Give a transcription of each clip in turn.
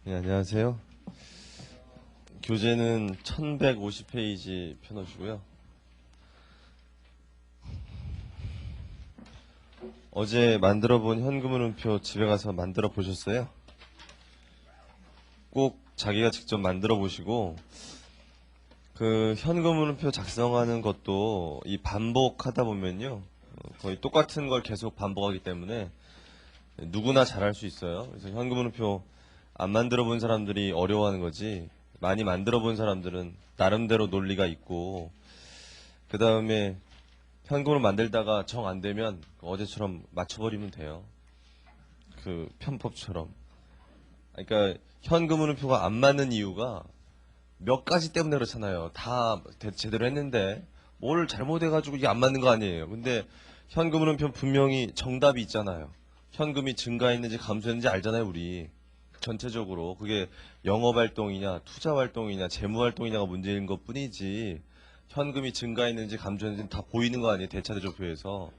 네, 안녕하세요. 교재는 1150페이지 펴놓으시고요. 어제 만들어 본 현금흐름표 집에 가서 만들어 보셨어요? 꼭 자기가 직접 만들어 보시고, 그 현금흐름표 작성하는 것도 이 반복하다 보면요, 거의 똑같은 걸 계속 반복하기 때문에 누구나 잘할 수 있어요. 그래서 현금흐름표 안 만들어 본 사람들이 어려워하는 거지, 많이 만들어 본 사람들은 나름대로 논리가 있고, 그 다음에 현금으로 만들다가 정 안 되면 어제처럼 맞춰버리면 돼요. 그 편법처럼. 그러니까 현금흐름표가 안 맞는 이유가 몇 가지 때문에 그렇잖아요. 다 제대로 했는데 뭘 잘못해가지고 이게 안 맞는 거 아니에요. 근데 현금흐름표 분명히 정답이 있잖아요. 현금이 증가했는지 감소했는지 알잖아요, 우리. 전체적으로. 그게 영업활동이냐, 투자활동이냐, 재무활동이냐가 문제인 것 뿐이지, 현금이 증가했는지 감소했는지 다 보이는 거 아니에요, 대차대조표에서.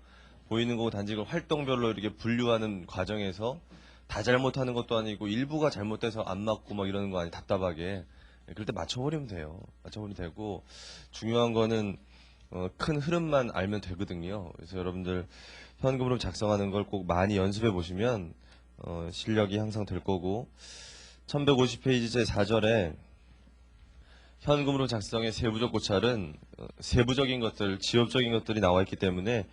보이는 거고, 단지 이걸 활동별로 이렇게 분류하는 과정에서 다 잘못하는 것도 아니고 일부가 잘못돼서 안 맞고 막 이러는 거 아니에요, 답답하게. 그럴 때 맞춰버리면 돼요. 맞춰버리면 되고, 중요한 거는 큰 흐름만 알면 되거든요. 그래서 여러분들 현금으로 작성하는 걸 꼭 많이 연습해 보시면 실력이 향상 될 거고, 1150페이지 제 4절에 현금으로 작성의 세부적 고찰은 세부적인 것들, 지엽적인 것들이 나와 있기 때문에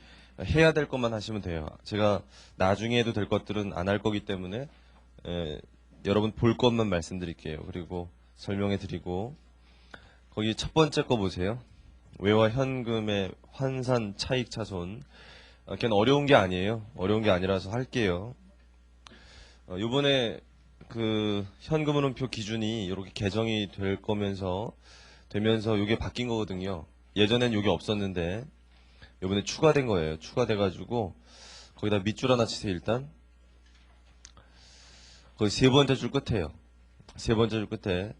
해야 될 것만 하시면 돼요. 제가 나중에 해도 될 것들은 안 할 거기 때문에 여러분 볼 것만 말씀드릴게요. 그리고 설명해 드리고, 거기 첫 번째 거 보세요. 외화 현금의 환산 차익 차손. 걔는 어려운 게 아니에요. 어려운 게 아니라서 할게요. 요번에 그 현금흐름표 기준이 이렇게 개정이 되면서 이게 바뀐 거거든요. 예전엔 이게 없었는데 요번에 추가된 거예요. 추가돼가지고 거기다 밑줄 하나 치세요. 일단 거기 세 번째 줄 끝에요. 세 번째 줄 끝에,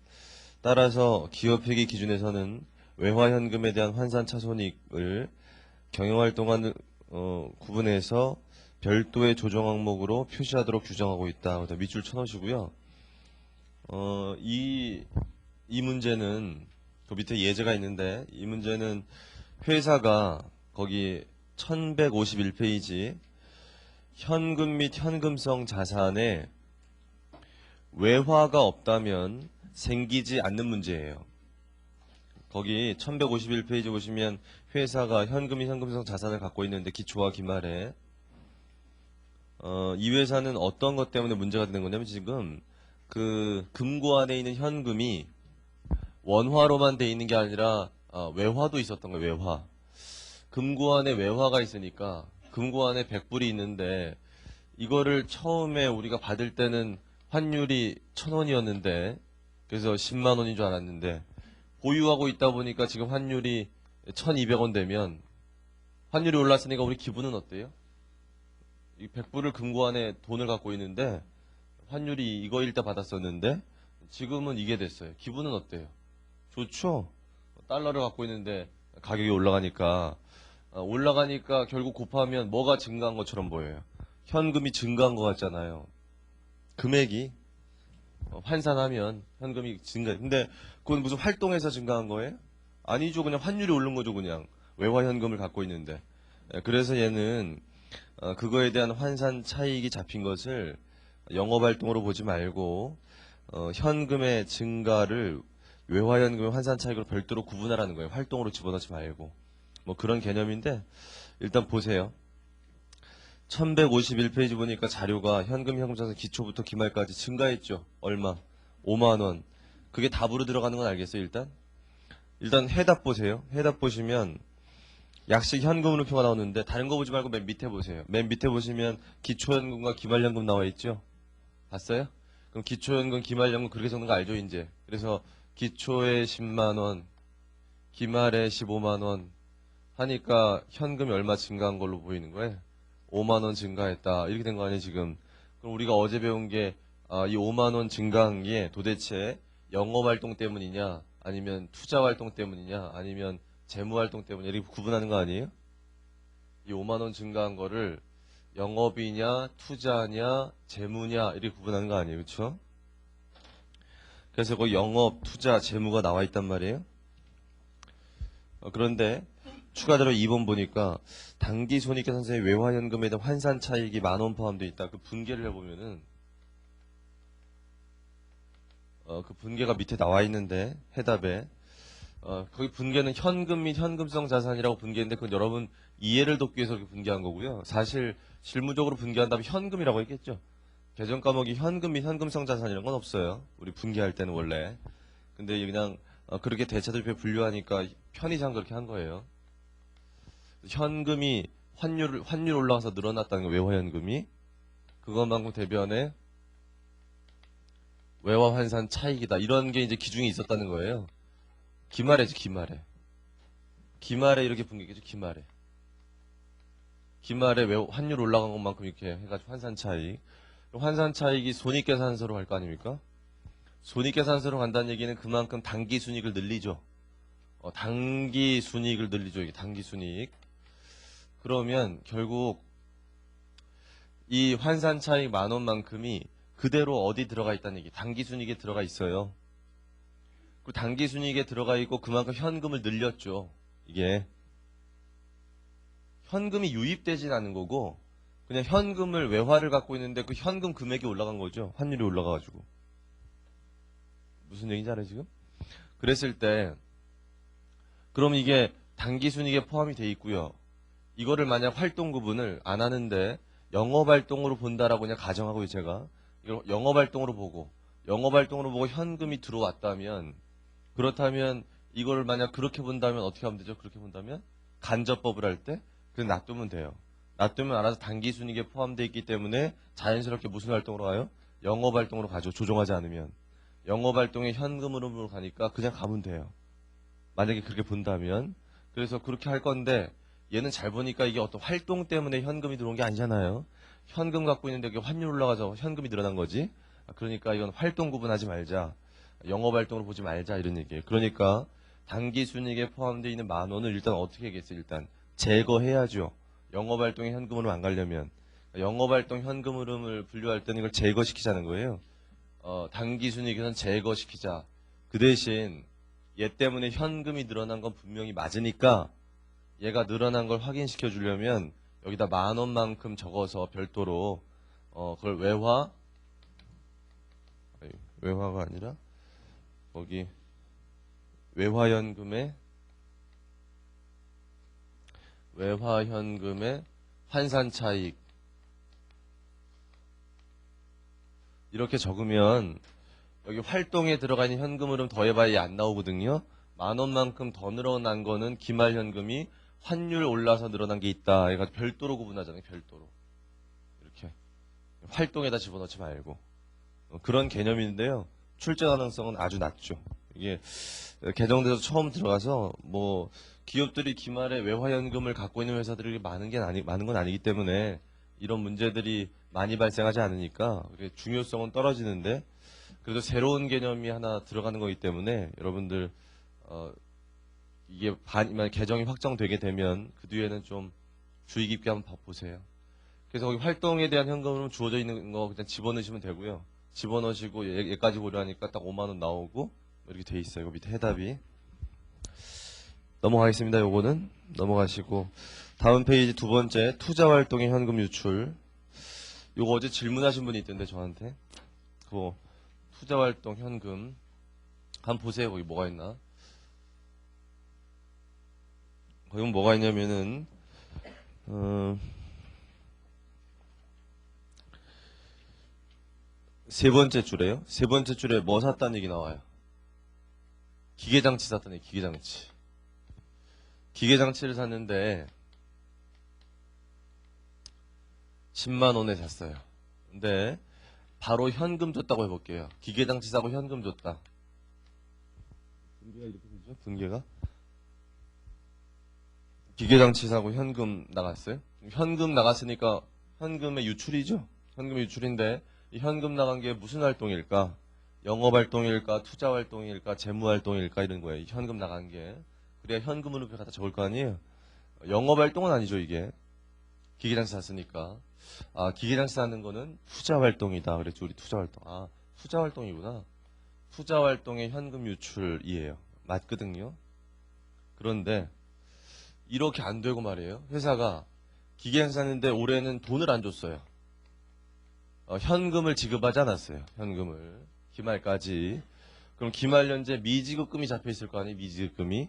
따라서 기업회계 기준에서는 외화현금에 대한 환산 차손이익을 경영활동한 구분해서 별도의 조정 항목으로 표시하도록 규정하고 있다. 그다음 밑줄 쳐놓으시고요. 이 문제는 그 밑에 예제가 있는데, 이 문제는 회사가 거기 1151페이지 현금 및 현금성 자산에 외화가 없다면 생기지 않는 문제예요. 거기 1151페이지 보시면 회사가 현금 및 현금성 자산을 갖고 있는데, 기초와 기말에 이 회사는 어떤 것 때문에 문제가 되는 거냐면, 지금 그 금고 안에 있는 현금이 원화로만 돼 있는 게 아니라 외화도 있었던 거예요. 외화. 금고 안에 외화가 있으니까 금고 안에 100불이 있는데, 이거를 처음에 우리가 받을 때는 환율이 1000원이었는데, 그래서 10만 원인 줄 알았는데, 보유하고 있다 보니까 지금 환율이 1200원 되면, 환율이 올랐으니까 우리 기분은 어때요? 이 100불을 금고 안에 돈을 갖고 있는데 환율이 이거일 때 받았었는데 지금은 이게 됐어요. 기분은 어때요? 좋죠? 달러를 갖고 있는데 가격이 올라가니까 결국 곱하면 뭐가 증가한 것처럼 보여요. 현금이 증가한 것 같잖아요. 금액이 환산하면 현금이 증가. 근데 그건 무슨 활동에서 증가한 거예요? 아니죠. 그냥 환율이 오른 거죠. 그냥 외화 현금을 갖고 있는데. 그래서 얘는 그거에 대한 환산 차익이 잡힌 것을 영업활동으로 보지 말고 현금의 증가를 외화현금의 환산 차익으로 별도로 구분하라는 거예요. 활동으로 집어넣지 말고. 뭐 그런 개념인데, 일단 보세요. 1151페이지 보니까 자료가 현금, 현금자산 기초부터 기말까지 증가했죠. 얼마? 5만 원. 그게 답으로 들어가는 건 알겠어요, 일단? 일단 해답 보세요. 해답 보시면 약식 현금으로 표가 나오는데, 다른 거 보지 말고 맨 밑에 보세요. 맨 밑에 보시면 기초현금과 기말현금 나와 있죠? 봤어요? 그럼 기초연금, 기말연금 그렇게 적는 거 알죠, 이제? 그래서 기초에 10만 원, 기말에 15만 원 하니까 현금이 얼마 증가한 걸로 보이는 거예요? 5만 원 증가했다. 이렇게 된 거 아니에요, 지금? 그럼 우리가 어제 배운 게, 이 5만 원 증가한 게 도대체 영업활동 때문이냐, 아니면 투자활동 때문이냐, 아니면 재무활동 때문이냐, 이렇게 구분하는 거 아니에요? 이 5만 원 증가한 거를 영업이냐, 투자냐, 재무냐, 이렇게 구분하는 거 아니에요, 그쵸? 그래서 거기 영업, 투자, 재무가 나와 있단 말이에요. 그런데 추가적으로 2번 보니까 단기 손익계산서의 외화현금에 대한 환산 차익이 10,000원 포함되어 있다. 그 분계를 해보면은 그 분계가 밑에 나와 있는데 해답에 거기 분계는 현금 및 현금성 자산이라고 분계했는데 그건 여러분 이해를 돕기 위해서 그렇게 분계한 거고요. 사실 실무적으로 분계한다면 현금이라고 했겠죠. 계정 과목이 현금 및 현금성 자산 이런 건 없어요. 우리 분계할 때는 원래. 근데 그냥 그렇게 대차들표에 분류하니까 편의상 그렇게 한 거예요. 현금이 환율 올라가서 늘어났다는 거 외화현금이 그것만큼 대변에 외화 환산 차익이다. 이런 게 이제 기준이 있었다는 거예요. 기말에죠, 기말에. 기말에 이렇게 분계겠죠, 기말에. 기말에 환율 올라간 것만큼 이렇게 해가지고 환산 차익. 환산 차익이 손익계산서로 갈 거 아닙니까? 손익계산서로 간다는 얘기는 그만큼 단기 순이익을 늘리죠. 단기 순이익을 늘리죠, 이게 단기 순이익. 그러면 결국 이 환산 차익 10,000원만큼이 그대로 어디 들어가 있다는 얘기, 단기 순이익에 들어가 있어요. 그 단기 순이익에 들어가 있고 그만큼 현금을 늘렸죠. 이게 현금이 유입되진 않은 거고 그냥 현금을 외화를 갖고 있는데 그 현금 금액이 올라간 거죠. 환율이 올라가가지고. 무슨 얘기인지 알아요 지금? 그랬을 때 그럼 이게 단기 순이익에 포함이 돼 있고요. 이거를 만약 활동 구분을 안 하는데 영업활동으로 본다라고 그냥 가정하고요 제가. 이걸 영업활동으로 보고 현금이 들어왔다면 그렇다면 이거를 만약 그렇게 본다면 어떻게 하면 되죠? 그렇게 본다면 간접법을 할 때 그냥 놔두면 돼요. 놔두면 알아서 단기 순이익에 포함되어 있기 때문에 자연스럽게 무슨 활동으로 가요? 영업활동으로 가죠. 조정하지 않으면. 영업활동에 현금 흐름으로 가니까 그냥 가면 돼요. 만약에 그렇게 본다면. 그래서 그렇게 할 건데 얘는 잘 보니까 이게 어떤 활동 때문에 현금이 들어온 게 아니잖아요. 현금 갖고 있는데 이게 환율 올라가서 현금이 늘어난 거지. 그러니까 이건 활동 구분하지 말자. 영업활동으로 보지 말자 이런 얘기예요. 그러니까 단기 순이익에 포함되어 있는 10,000원을 일단 어떻게 하겠어요? 일단 제거해야죠. 영업활동에 현금 흐름 안 가려면. 영업활동 현금 흐름을 분류할 때는 이걸 제거시키자는 거예요. 단기 순이익에선 제거시키자. 그 대신 얘 때문에 현금이 늘어난 건 분명히 맞으니까 얘가 늘어난 걸 확인시켜 주려면 여기다 10,000원만큼 적어서 별도로 그걸 외화가 아니라 거기 외화현금의 환산 차익 이렇게 적으면 여기 활동에 들어가 있는 현금 흐름 더해봐야 안 나오거든요. 10,000원만큼 더 늘어난 거는 기말 현금이 환율 올라서 늘어난 게 있다. 얘가 별도로 구분하잖아요. 별도로. 이렇게. 활동에다 집어넣지 말고. 그런 개념인데요. 출제 가능성은 아주 낮죠. 이게 개정돼서 처음 들어가서 뭐 기업들이 기말에 외화현금을 갖고 있는 회사들이 많은 건 아니기 때문에 이런 문제들이 많이 발생하지 않으니까 중요성은 떨어지는데 그래도 새로운 개념이 하나 들어가는 거기 때문에 여러분들 이게 개정이 확정되게 되면 그 뒤에는 좀 주의 깊게 한번 보세요. 그래서 거기 활동에 대한 현금은 주어져 있는 거 그냥 집어넣으시면 되고요. 집어넣으시고 얘까지 고려하니까 딱 50,000원 나오고 이렇게 돼 있어요. 이거 밑에 해답이. 넘어가겠습니다. 요거는 넘어가시고 다음 페이지 두 번째 투자활동의 현금 유출. 요거 어제 질문하신 분이 있던데 저한테 그거 투자활동 현금 한번 보세요. 거기 뭐가 있나. 거기 뭐가 있냐면은 세 번째 줄에요. 세 번째 줄에 뭐 샀다는 얘기 나와요. 기계장치 샀다는 얘기. 기계장치. 기계장치를 샀는데 10만 원에 샀어요. 근데 바로 현금 줬다고 해볼게요. 기계장치 사고 현금 줬다. 분계가 이렇게 되죠? 분계가? 기계장치 사고 현금 나갔어요. 현금 나갔으니까 현금의 유출이죠. 현금 유출인데 이 현금 나간 게 무슨 활동일까? 영업활동일까? 투자활동일까? 재무활동일까? 이런 거예요. 이 현금 나간 게. 그래야 현금으로 갖다 적을 거 아니에요. 영업활동은 아니죠 이게. 기계장치 샀으니까. 기계장치 사는 거는 투자활동이다. 그랬죠 우리 투자활동. 투자활동이구나. 투자 활동의 현금 유출이에요. 맞거든요. 그런데 이렇게 안 되고 말이에요. 회사가 기계장 샀는데 올해는 돈을 안 줬어요. 현금을 지급하지 않았어요. 현금을. 기말까지. 그럼 기말연재 미지급금이 잡혀 있을 거 아니에요. 미지급금이.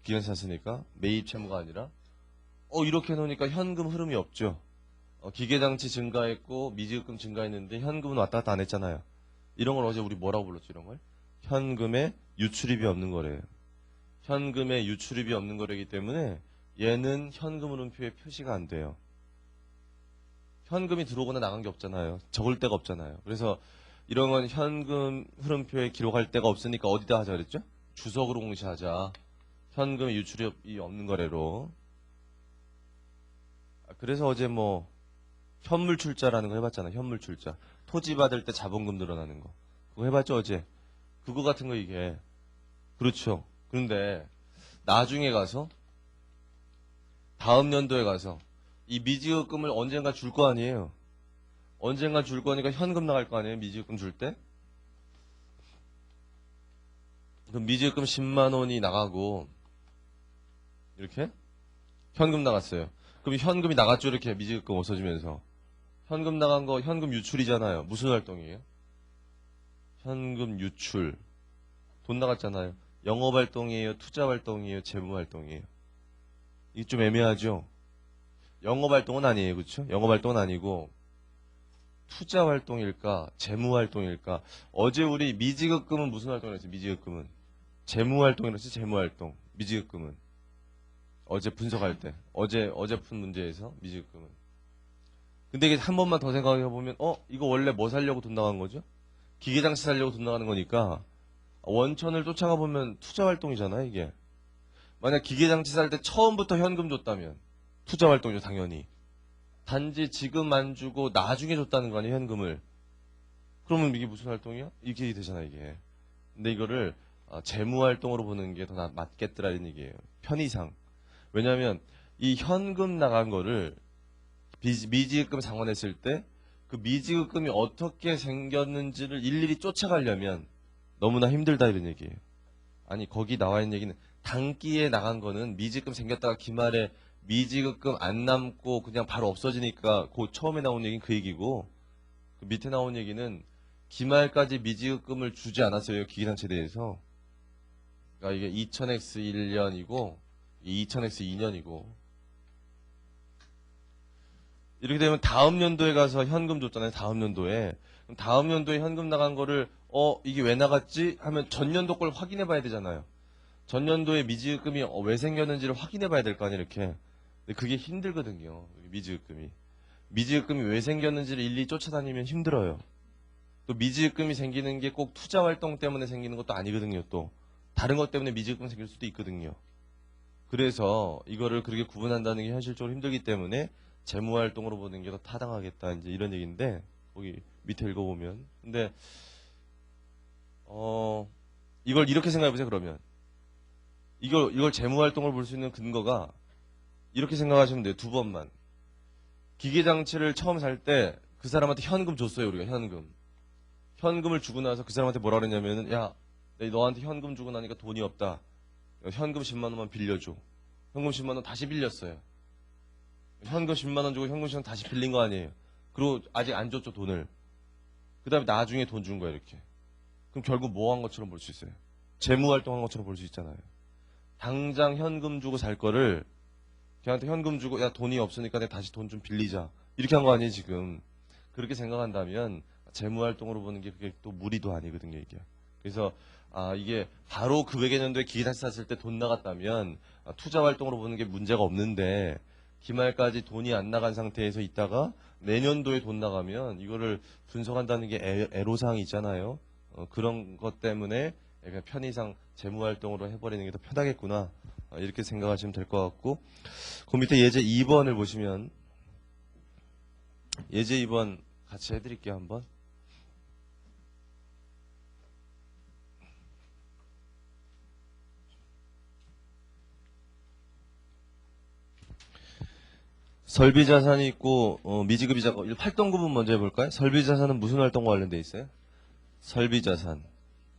기계장 샀으니까. 매입 채무가 아니라. 이렇게 해놓으니까 현금 흐름이 없죠. 기계장치 증가했고 미지급금 증가했는데 현금은 왔다 갔다 안 했잖아요. 이런 걸 어제 우리 뭐라고 불렀죠? 이런 걸? 현금에 유출입이 없는 거래요. 현금에 유출입이 없는 거래이기 때문에 얘는 현금 흐름표에 표시가 안 돼요. 현금이 들어오거나 나간 게 없잖아요. 적을 데가 없잖아요. 그래서 이런 건 현금 흐름표에 기록할 데가 없으니까 어디다 하자 그랬죠? 주석으로 공시하자. 현금에 유출입이 없는 거래로. 그래서 어제 뭐 현물출자라는 거 해봤잖아요. 현물출자. 토지 받을 때 자본금 늘어나는 거. 그거 해봤죠 어제. 그거 같은 거 이게. 그렇죠. 그런데 나중에 가서 다음 연도에 가서 이 미지급금을 언젠가 줄 거 아니에요. 언젠가 줄 거니까 현금 나갈 거 아니에요. 미지급금 줄 때. 그럼 미지급금 10만 원이 나가고 이렇게 현금 나갔어요. 그럼 현금이 나갔죠. 이렇게 미지급금 없어지면서. 현금 나간 거 현금 유출이잖아요. 무슨 활동이에요? 현금 유출. 돈 나갔잖아요. 영업활동이에요? 투자활동이에요? 재무활동이에요? 이게 좀 애매하죠? 영업활동은 아니에요. 그렇죠? 영업활동은 아니고 투자활동일까? 재무활동일까? 어제 우리 미지급금은 무슨 활동을 했어요? 미지급금은 재무활동이라고 했지? 재무활동. 미지급금은 어제 분석할 때 어제 푼 문제에서 미지급금은. 근데 이게 한 번만 더 생각해보면 이거 원래 뭐 살려고 돈 나간 거죠? 기계장치 살려고 돈 나가는 거니까 원천을 쫓아가 보면 투자활동이잖아요. 이게 만약 기계장치 살 때 처음부터 현금 줬다면 투자활동이죠. 당연히. 단지 지금 안 주고 나중에 줬다는 거 아니에요. 현금을. 그러면 이게 무슨 활동이야? 이렇게 되잖아 이게. 근데 이거를 재무활동으로 보는 게 더 맞겠더라는 얘기예요. 편의상. 왜냐하면 이 현금 나간 거를 미지급금 상환했을 때 그 미지급금이 어떻게 생겼는지를 일일이 쫓아가려면 너무나 힘들다 이런 얘기예요. 아니 거기 나와 있는 얘기는 단기에 나간 거는 미지급금 생겼다가 기말에 미지급금 안 남고 그냥 바로 없어지니까 그 처음에 나온 얘기는 그 얘기고 그 밑에 나온 얘기는 기말까지 미지급금을 주지 않았어요. 기계장치에 대해서. 그러니까 이게 2000X 1년이고 2000X 2년이고 이렇게 되면 다음 연도에 가서 현금 줬잖아요. 다음 연도에. 그럼 다음 연도에 현금 나간 거를 이게 왜 나갔지? 하면 전년도 걸 확인해 봐야 되잖아요. 전년도에 미지급금이 왜 생겼는지를 확인해 봐야 될 거 아니에요. 이렇게. 근데 그게 힘들거든요. 미지급금이. 미지급금이 왜 생겼는지를 일일이 쫓아다니면 힘들어요. 또 미지급금이 생기는 게 꼭 투자활동 때문에 생기는 것도 아니거든요. 또 다른 것 때문에 미지급금이 생길 수도 있거든요. 그래서 이거를 그렇게 구분한다는 게 현실적으로 힘들기 때문에 재무활동으로 보는 게 더 타당하겠다 이제 이런 얘기인데 거기 밑에 읽어보면 근데 이걸 이렇게 생각해보세요. 그러면 이걸 재무활동을 볼 수 있는 근거가 이렇게 생각하시면 돼요. 두 번만. 기계장치를 처음 살 때 그 사람한테 현금 줬어요. 우리가 현금을 주고 나서 그 사람한테 뭐라 그랬냐면은 야 너한테 현금 주고 나니까 돈이 없다. 현금 10만 원만 빌려줘. 현금 10만 원 다시 빌렸어요. 현금 10만 원 주고 현금 10만 원 다시 빌린 거 아니에요. 그리고 아직 안 줬죠. 돈을. 그 다음에 나중에 돈 준 거야 이렇게. 그럼 결국 뭐 한 것처럼 볼 수 있어요. 재무활동한 것처럼 볼 수 있잖아요. 당장 현금 주고 살 거를 걔한테 현금 주고 야 돈이 없으니까 내가 다시 돈 좀 빌리자. 이렇게 한 거 아니에요 지금. 그렇게 생각한다면 재무활동으로 보는 게 그게 또 무리도 아니거든요 이게. 그래서 이게 바로 그 외계년도에 기계장치 샀을 때 돈 나갔다면 투자활동으로 보는 게 문제가 없는데 기말까지 돈이 안 나간 상태에서 있다가 내년도에 돈 나가면 이거를 분석한다는 게 애로사항이 있잖아요. 그런 것 때문에 그냥 편의상 재무활동으로 해버리는 게 더 편하겠구나. 이렇게 생각하시면 될 것 같고 그 밑에 예제 2번을 보시면 예제 2번 같이 해드릴게요 한번. 설비자산이 있고 미지급이자산 활동 구분 먼저 해볼까요? 설비자산은 무슨 활동과 관련돼 있어요? 설비자산.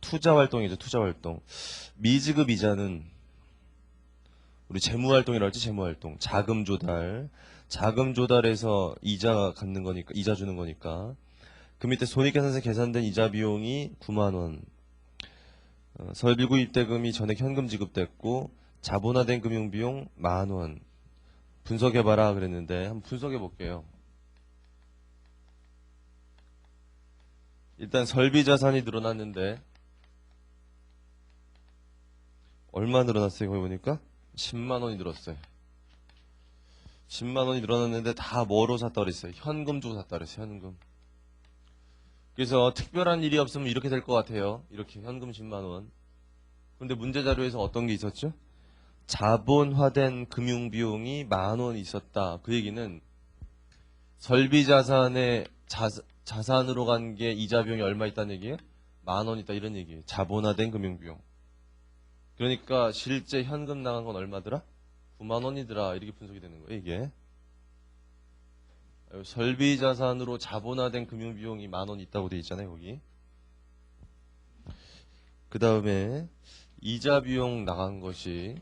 투자 활동이죠. 투자 활동. 미지급 이자는 우리 재무 활동이라고 하지. 재무 활동. 자금 조달. 자금 조달해서 이자 갚는 거니까, 이자 주는 거니까. 그 밑에 손익계산서에 계산된 이자 비용이 9만 원. 설비구 입대금이 전액 현금 지급됐고 자본화된 금융비용 10,000원. 분석해봐라 그랬는데 한번 분석해볼게요. 일단 설비자산이 늘어났는데 얼마 늘어났어요? 거기 보니까 10만 원이 늘었어요. 10만 원이 늘어났는데 다 뭐로 샀다 그랬어요? 현금 주고 샀다 그랬어요. 현금. 그래서 특별한 일이 없으면 이렇게 될 것 같아요. 이렇게 현금 10만 원. 근데 문제 자료에서 어떤 게 있었죠? 자본화된 금융비용이 10,000원 있었다. 그 얘기는 설비자산의 자산으로 간 게 이자 비용이 얼마 있다는 얘기예요? 10,000원 있다 이런 얘기예요. 자본화된 금융비용. 그러니까 실제 현금 나간 건 얼마더라? 9만 원이더라. 이렇게 분석이 되는 거예요, 이게. 설비자산으로 자본화된 금융비용이 10,000원 있다고 돼 있잖아요, 거기. 그 다음에 이자 비용 나간 것이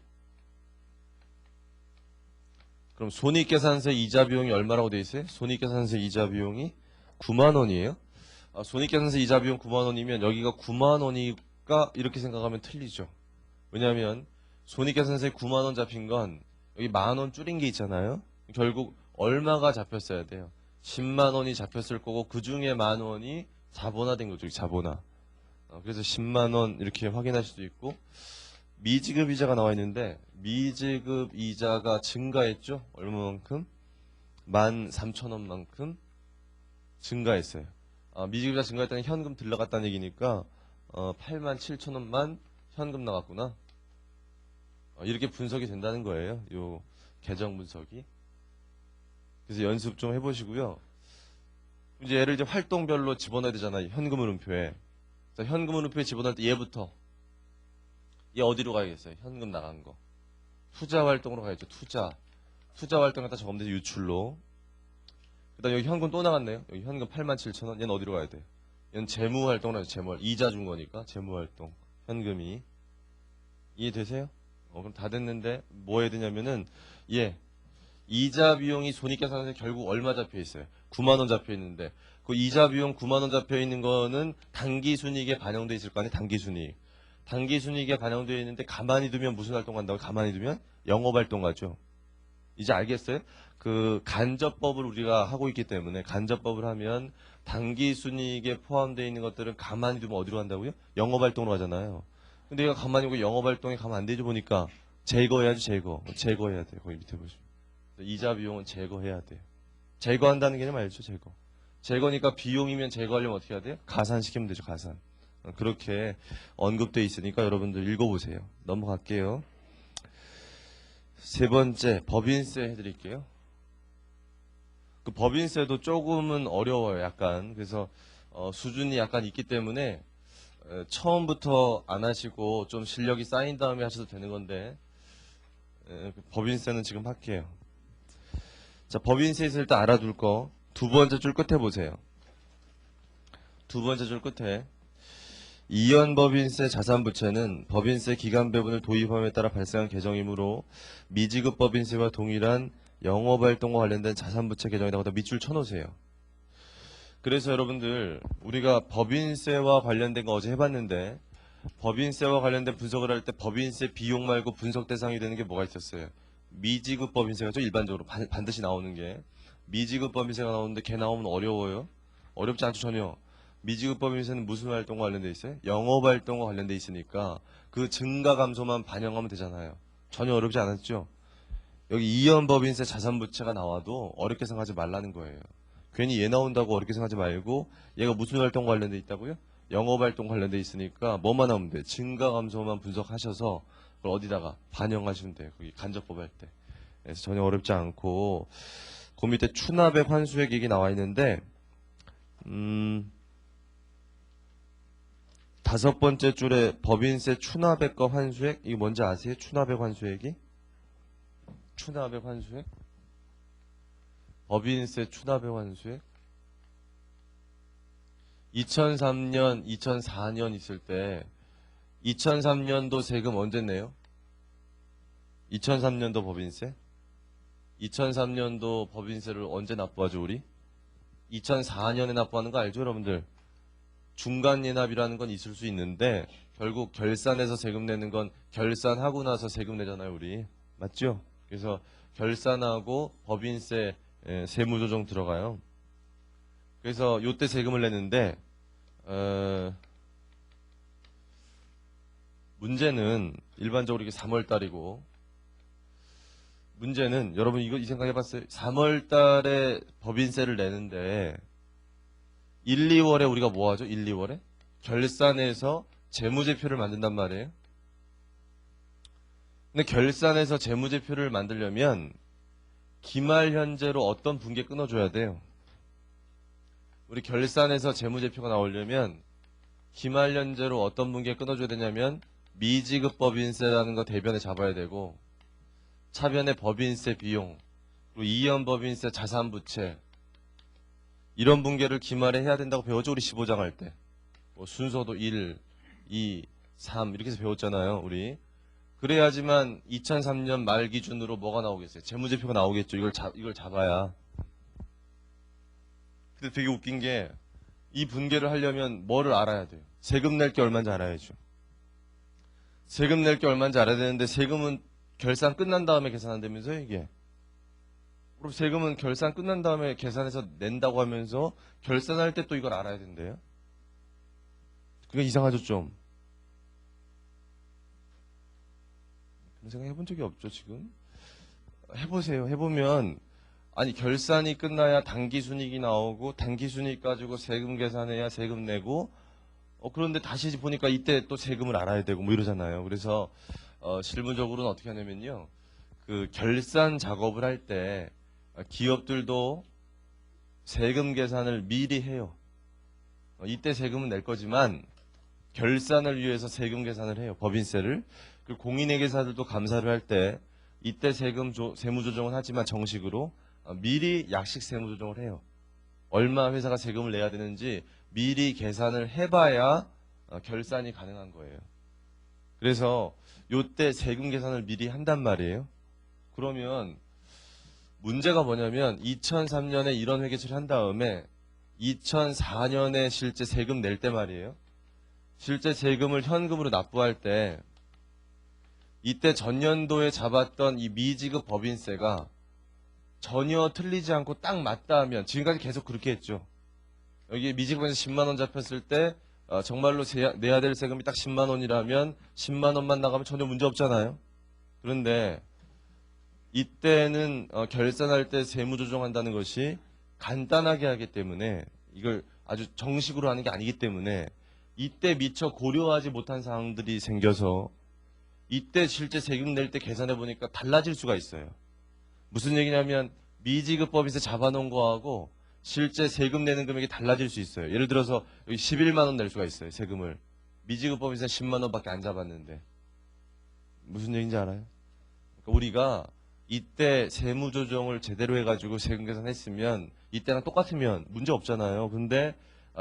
그럼 손익계산서 이자 비용이 얼마라고 돼 있어요? 손익계산서 이자 비용이 9만 원이에요? 손익계산서 이자 비용 9만 원이면 여기가 9만 원이니까 이렇게 생각하면 틀리죠. 왜냐하면 손익계산서에 9만 원 잡힌 건 여기 10,000원 줄인 게 있잖아요. 결국 얼마가 잡혔어야 돼요? 10만 원이 잡혔을 거고 그 중에 10,000원이 자본화된 거죠. 자본화. 그래서 10만 원 이렇게 확인할 수도 있고 미지급 이자가 나와 있는데 미지급 이자가 증가했죠. 얼마만큼? 13,000원만큼 증가했어요. 미지급 이자 증가했다는 현금 들러갔다는 얘기니까 87,000원만 현금 나갔구나. 이렇게 분석이 된다는 거예요. 요 계정 분석이. 그래서 연습 좀 해보시고요. 이제 얘를 이제 활동별로 집어넣어야 되잖아요. 현금 흐름표에. 자, 현금 흐름표에 집어넣을 때 얘부터. 얘 어디로 가야겠어요? 현금 나간 거. 투자 활동으로 가야죠. 투자. 투자 활동 갖다 적으면 되죠. 유출로. 그 다음 여기 현금 또 나갔네요. 여기 현금 87,000원. 얘는 어디로 가야 돼요? 얘는 재무 활동으로 하죠. 재무. 이자 준 거니까. 재무 활동. 현금이. 이해되세요? 그럼 다 됐는데 뭐 해야 되냐면은 예. 이자 비용이 손익계산서에 결국 얼마 잡혀 있어요? 9만 원 잡혀 있는데 그 이자 비용 9만 원 잡혀 있는 거는 당기 순이익에 반영돼 있을 거 아니에요? 당기 순이익. 당기 순이익에 반영되어 있는데 가만히 두면 무슨 활동 간다고? 가만히 두면 영업 활동 가죠. 이제 알겠어요? 그 간접법을 우리가 하고 있기 때문에 간접법을 하면 당기 순이익에 포함되어 있는 것들은 가만히 두면 어디로 간다고요? 영업 활동으로 가잖아요. 근데 얘가 가만히 오고 영업 활동에 가면 안 되죠 보니까 제거해야지 제거. 제거해야 돼요. 거기 밑에 보시면. 이자 비용은 제거해야 돼요. 제거한다는 개념 알죠? 제거. 제거니까 비용이면 제거하려면 어떻게 해야 돼요? 가산시키면 되죠. 가산. 그렇게 언급되어 있으니까 여러분들 읽어보세요. 넘어갈게요. 세 번째 법인세 해드릴게요. 그 법인세도 조금은 어려워요. 약간. 그래서 수준이 약간 있기 때문에 처음부터 안 하시고 좀 실력이 쌓인 다음에 하셔도 되는 건데 법인세는 지금 할게요. 자, 법인세에서 일단 알아둘 거 두 번째 줄 끝에 보세요. 두 번째 줄 끝에 이연법인세 자산부채는 법인세 기간 배분을 도입함에 따라 발생한 계정이므로 미지급 법인세와 동일한 영업활동과 관련된 자산부채 계정이라고 밑줄 쳐놓으세요. 그래서 여러분들 우리가 법인세와 관련된 거 어제 해봤는데 법인세와 관련된 분석을 할 때 법인세 비용 말고 분석 대상이 되는 게 뭐가 있었어요? 미지급 법인세가죠. 일반적으로 반드시 나오는 게 미지급 법인세가 나오는데 걔 나오면 어려워요? 어렵지 않죠 전혀. 미지급 법인세는 무슨 활동과 관련돼 있어요? 영업활동과 관련돼 있으니까 그 증가 감소만 반영하면 되잖아요. 전혀 어렵지 않았죠. 여기 이연법인세 자산부채가 나와도 어렵게 생각하지 말라는 거예요. 괜히 얘 나온다고 어렵게 생각하지 말고 얘가 무슨 활동과 관련돼 있다고요? 영업활동 관련돼 있으니까 뭐만 나오면 돼요. 증가 감소만 분석하셔서 그걸 어디다가 반영하시면 돼요. 거기 간접법 할 때. 그래서 전혀 어렵지 않고 그 밑에 추납액 환수액 얘기 나와 있는데 다섯 번째 줄에 법인세 추납액과 환수액 이게 뭔지 아세요? 추납액 환수액이? 추납액 환수액? 법인세 추납액 환수액? 2003년, 2004년 있을 때 2003년도 세금 언제 내요? 2003년도 법인세? 2003년도 법인세를 언제 납부하죠, 우리? 2004년에 납부하는 거 알죠, 여러분들? 중간 예납이라는 건 있을 수 있는데 결국 결산해서 세금 내는 건 결산하고 나서 세금 내잖아요, 우리. 맞죠? 그래서 결산하고 법인세 세무조정 들어가요. 그래서 요때 세금을 내는데 문제는 일반적으로 이게 3월 달이고 문제는 여러분 이거 이 생각 해봤어요? 3월 달에 법인세를 내는데 1, 2월에 우리가 뭐 하죠? 1, 2월에? 결산해서 재무제표를 만든단 말이에요. 근데 결산해서 재무제표를 만들려면 기말 현재로 어떤 분계 끊어줘야 돼요? 우리 결산해서 재무제표가 나오려면 기말 현재로 어떤 분계 끊어줘야 되냐면 미지급 법인세라는 거 대변에 잡아야 되고 차변의 법인세 비용 그리고 이연 법인세 자산부채 이런 분계를 기말에 해야 된다고 배웠죠. 우리 15장 할 때. 뭐 순서도 1, 2, 3 이렇게 해서 배웠잖아요. 우리. 그래야지만 2003년 말 기준으로 뭐가 나오겠어요? 재무제표가 나오겠죠. 이걸 잡아야. 근데 되게 웃긴 게 이 분계를 하려면 뭐를 알아야 돼요? 세금 낼 게 얼마인지 알아야죠. 세금 낼 게 얼마인지 알아야 되는데 세금은 결산 끝난 다음에 계산한다면서요, 이게. 그럼 세금은 결산 끝난 다음에 계산해서 낸다고 하면서 결산할 때 또 이걸 알아야 된대요. 그게 이상하죠, 좀. 그런 생각 해본 적이 없죠, 지금. 해보세요. 해보면 아니 결산이 끝나야 당기순이익이 나오고 당기순이익 가지고 세금 계산해야 세금 내고 그런데 다시 보니까 이때 또 세금을 알아야 되고 뭐 이러잖아요. 그래서 실무적으로는 어떻게 하냐면요. 그 결산 작업을 할 때 기업들도 세금 계산을 미리 해요. 이때 세금은 낼 거지만 결산을 위해서 세금 계산을 해요. 법인세를. 그리고 공인회계사들도 감사를 할 때 이때 세무조정은 하지만 정식으로 미리 약식 세무조정을 해요. 얼마 회사가 세금을 내야 되는지 미리 계산을 해봐야 결산이 가능한 거예요. 그래서 요때 세금 계산을 미리 한단 말이에요. 그러면 문제가 뭐냐면 2003년에 이런 회계처리 한 다음에 2004년에 실제 세금 낼 때 말이에요. 실제 세금을 현금으로 납부할 때 이때 전년도에 잡았던 이 미지급 법인세가 전혀 틀리지 않고 딱 맞다 하면 지금까지 계속 그렇게 했죠. 여기 미지급에서 10만 원 잡혔을 때 정말로 내야 될 세금이 딱 10만 원이라면 10만 원만 나가면 전혀 문제 없잖아요. 그런데 이때는 결산할 때 세무조정한다는 것이 간단하게 하기 때문에 이걸 아주 정식으로 하는 게 아니기 때문에 이때 미처 고려하지 못한 사항들이 생겨서 이때 실제 세금 낼 때 계산해 보니까 달라질 수가 있어요. 무슨 얘기냐면 미지급 법인세 잡아놓은 거하고 실제 세금 내는 금액이 달라질 수 있어요. 예를 들어서 여기 11만 원 낼 수가 있어요. 세금을. 미지급 법인세 10만 원밖에 안 잡았는데. 무슨 얘기인지 알아요? 그러니까 우리가 이때 세무조정을 제대로 해가지고 세금 계산했으면 이때랑 똑같으면 문제 없잖아요. 근데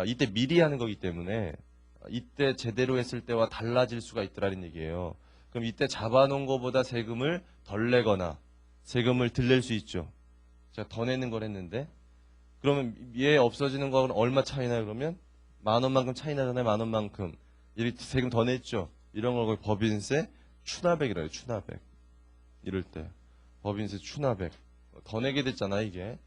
이때 미리 하는 거기 때문에 이때 제대로 했을 때와 달라질 수가 있더라는 얘기예요. 그럼 이때 잡아놓은 것보다 세금을 덜 내거나 세금을 덜 낼 수 있죠. 제가 더 내는 걸 했는데 그러면 얘 없어지는 거하고는 얼마 차이 나요? 그러면 만 원만큼 차이 나잖아요. 만 원만큼. 이렇게 세금 더 냈죠. 이런 걸 법인세 추납액이라 해요. 추납액. 이럴 때. 법인세 추납액. 더 내게 됐잖아 이게.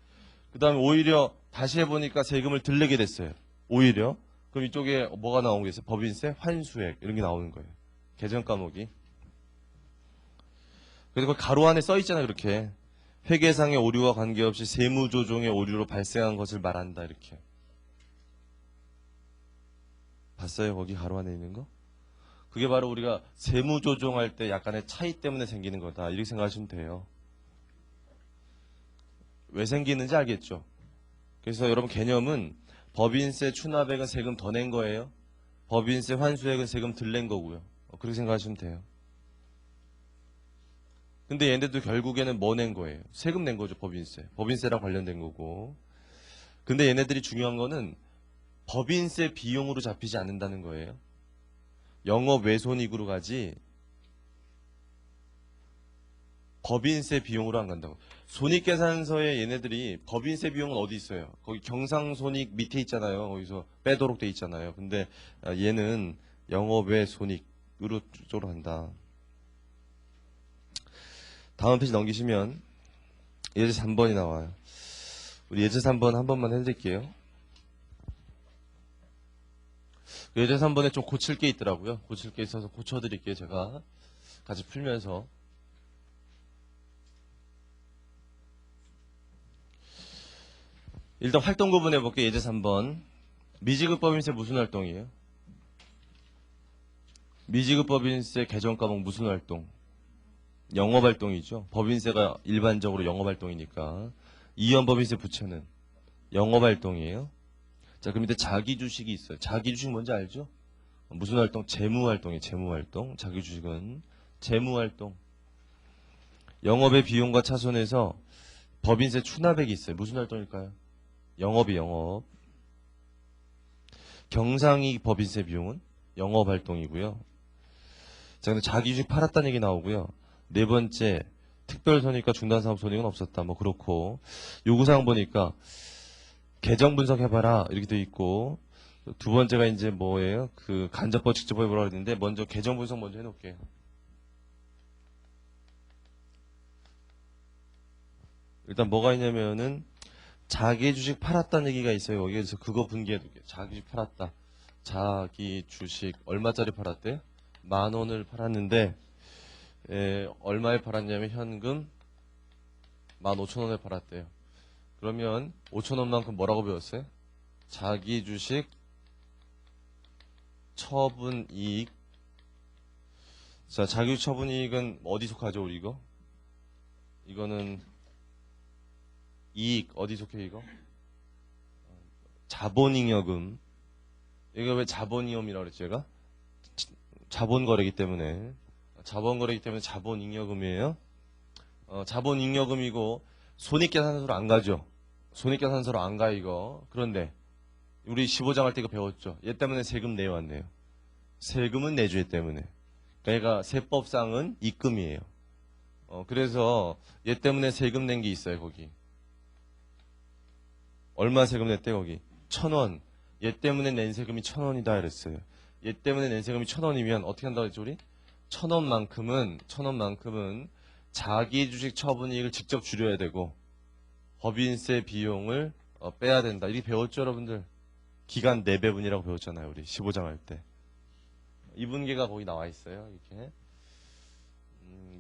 그 다음에 오히려 다시 해보니까 세금을 덜 내게 됐어요. 오히려. 그럼 이쪽에 뭐가 나오겠어요? 법인세 환수액 이런 게 나오는 거예요. 계정 과목이. 그래서 그 가로 안에 써 있잖아요. 그렇게. 회계상의 오류와 관계없이 세무조정의 오류로 발생한 것을 말한다. 이렇게. 봤어요? 거기 가로 안에 있는 거? 그게 바로 우리가 세무조정할 때 약간의 차이 때문에 생기는 거다. 이렇게 생각하시면 돼요. 왜 생기는지 알겠죠? 그래서 여러분 개념은 법인세 추납액은 세금 더 낸 거예요. 법인세 환수액은 세금 덜 낸 거고요. 그렇게 생각하시면 돼요. 근데 얘네도 결국에는 뭐 낸 거예요? 세금 낸 거죠, 법인세. 법인세랑 관련된 거고. 근데 얘네들이 중요한 거는 법인세 비용으로 잡히지 않는다는 거예요. 영업 외손익으로 가지 법인세 비용으로 안 간다고. 손익계산서에 얘네들이 법인세 비용은 어디 있어요? 거기 경상손익 밑에 있잖아요. 거기서 빼도록 돼 있잖아요. 근데 얘는 영업외 손익으로 쪽으로 한다. 다음 페이지 넘기시면 예제 3번이 나와요. 우리 예제 3번 한 번만 해드릴게요. 예제 3번에 좀 고칠 게 있더라고요. 고칠 게 있어서 고쳐드릴게요. 제가 같이 풀면서. 일단 활동 구분해 볼게요. 예제 3번. 미지급 법인세 무슨 활동이에요? 미지급 법인세 개정 과목 무슨 활동? 영업 활동이죠. 법인세가 일반적으로 영업 활동이니까. 이연 법인세 부채는 영업 활동이에요. 자, 그럼 밑에 자기 주식이 있어요. 자기 주식 뭔지 알죠? 무슨 활동? 재무 활동이에요. 재무 활동. 자기 주식은 재무 활동. 영업의 비용과 차손해서 법인세 추납액이 있어요. 무슨 활동일까요? 영업이 영업. 경상이익 법인세 비용은 영업 활동이고요. 자, 근데 자기 주식 팔았다는 얘기 나오고요. 네 번째, 특별손익과 중단사업손익은 없었다. 뭐 그렇고, 요구사항 보니까 계정 분석해봐라 이렇게 돼 있고, 두 번째가 이제 뭐예요? 그 간접법 직접법 해보라고 했는데 먼저 계정 분석 먼저 해놓을게요. 일단 뭐가 있냐면은 자기 주식 팔았다는 얘기가 있어요. 여기에서 그거 분기해둘게요. 자기 주식 팔았다. 자기 주식 얼마짜리 팔았대요? 10,000원을 팔았는데 얼마에 팔았냐면 현금 15,000원에 팔았대요. 그러면 5,000원만큼 뭐라고 배웠어요? 자기 주식 처분이익. 자, 자기 주식 처분이익은 어디 속하죠, 우리 이거? 이거는 이익 어디 속해 이거? 자본잉여금. 이거 왜 자본잉여금이라고 그랬지 얘가? 자본거래이기 때문에. 자본거래이기 때문에 자본잉여금이에요. 자본잉여금이고 손익계산서로 안 가죠. 손익계산서로 안 가 이거. 그런데 우리 15장 할 때 이거 배웠죠. 얘 때문에 세금 내왔네요. 세금은 내주 얘 때문에. 그러니까 얘가 세법상은 입금이에요. 그래서 얘 때문에 세금 낸 게 있어요 거기. 얼마 세금 냈대 거기? 1,000원. 얘 때문에 낸 세금이 1,000원이다 이랬어요. 얘 때문에 낸 세금이 1,000원이면 어떻게 한다고 했죠 우리? 1,000원만큼은 자기 주식 처분이익을 직접 줄여야 되고 법인세 비용을 빼야 된다. 이렇게 배웠죠 여러분들? 기간 내배분이라고 배웠잖아요 우리 15장 할 때. 이분계가 거기 나와 있어요 이렇게.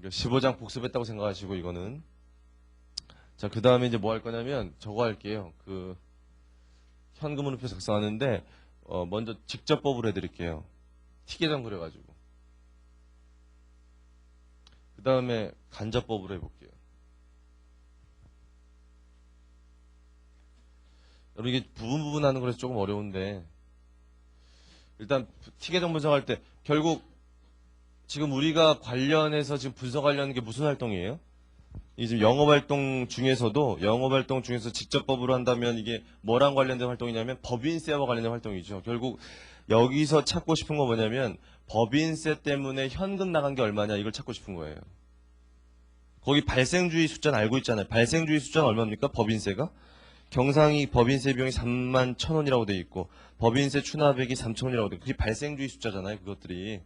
15장 복습했다고 생각하시고 이거는. 자, 그 다음에 이제 뭐 할 거냐면 저거 할게요. 그 현금흐름표 작성하는데 먼저 직접법으로 해드릴게요. 티계정 그려가지고. 그 다음에 간접법으로 해볼게요. 여러분 이게 부분 하는 거라서 조금 어려운데 일단 티계정 분석할 때 결국 지금 우리가 관련해서 지금 분석하려는 게 무슨 활동이에요? 이 지금 영업활동 중에서도 영업활동 중에서 직접법으로 한다면 이게 뭐랑 관련된 활동이냐면 법인세와 관련된 활동이죠. 결국 여기서 찾고 싶은 건 뭐냐면 법인세 때문에 현금 나간 게 얼마냐 이걸 찾고 싶은 거예요. 거기 발생주의 숫자는 알고 있잖아요. 발생주의 숫자는 얼마입니까? 법인세가? 경상이 법인세 비용이 31,000원이라고 돼 있고 법인세 추납액이 3,000원이라고 돼 있고 그게 발생주의 숫자잖아요. 그것들이.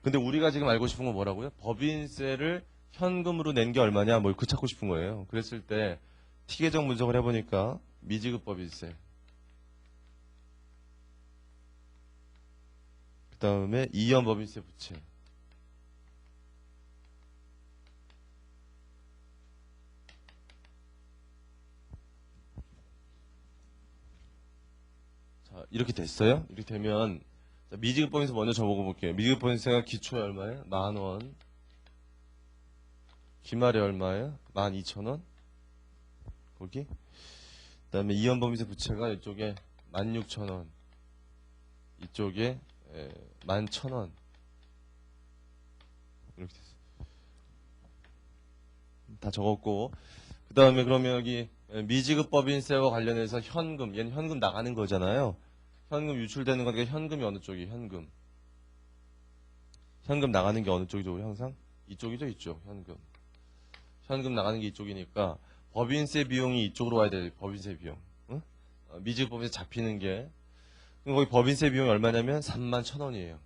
근데 우리가 지금 알고 싶은 건 뭐라고요? 법인세를 현금으로 낸 게 얼마냐? 뭐 그 찾고 싶은 거예요. 그랬을 때 티계정 분석을 해보니까 미지급 법인세 그 다음에 이연 법인세 부채 자 이렇게 됐어요. 이렇게 되면 자, 미지급 법인세 먼저 적어 볼게요. 미지급 법인세가 기초에 얼마예요? 10,000원. 기말에 얼마예요? 12,000원. 거기. 그 다음에 이연 법인세 부채가 이쪽에 16,000원. 이쪽에 11,000원. 이렇게 됐어요. 다 적었고. 그 다음에 그러면 여기 미지급 법인세와 관련해서 현금, 얘는 현금 나가는 거잖아요. 현금 유출되는 거니까 현금이 어느 쪽이 현금. 현금 나가는 게 어느 쪽이죠? 우리 항상 이쪽이죠, 이쪽. 현금 나가는 게 이쪽이니까 법인세 비용이 이쪽으로 와야 돼. 법인세 비용. 응? 미지급법에서 잡히는 게 그럼 거기 법인세 비용이 얼마냐면 31,000원이에요.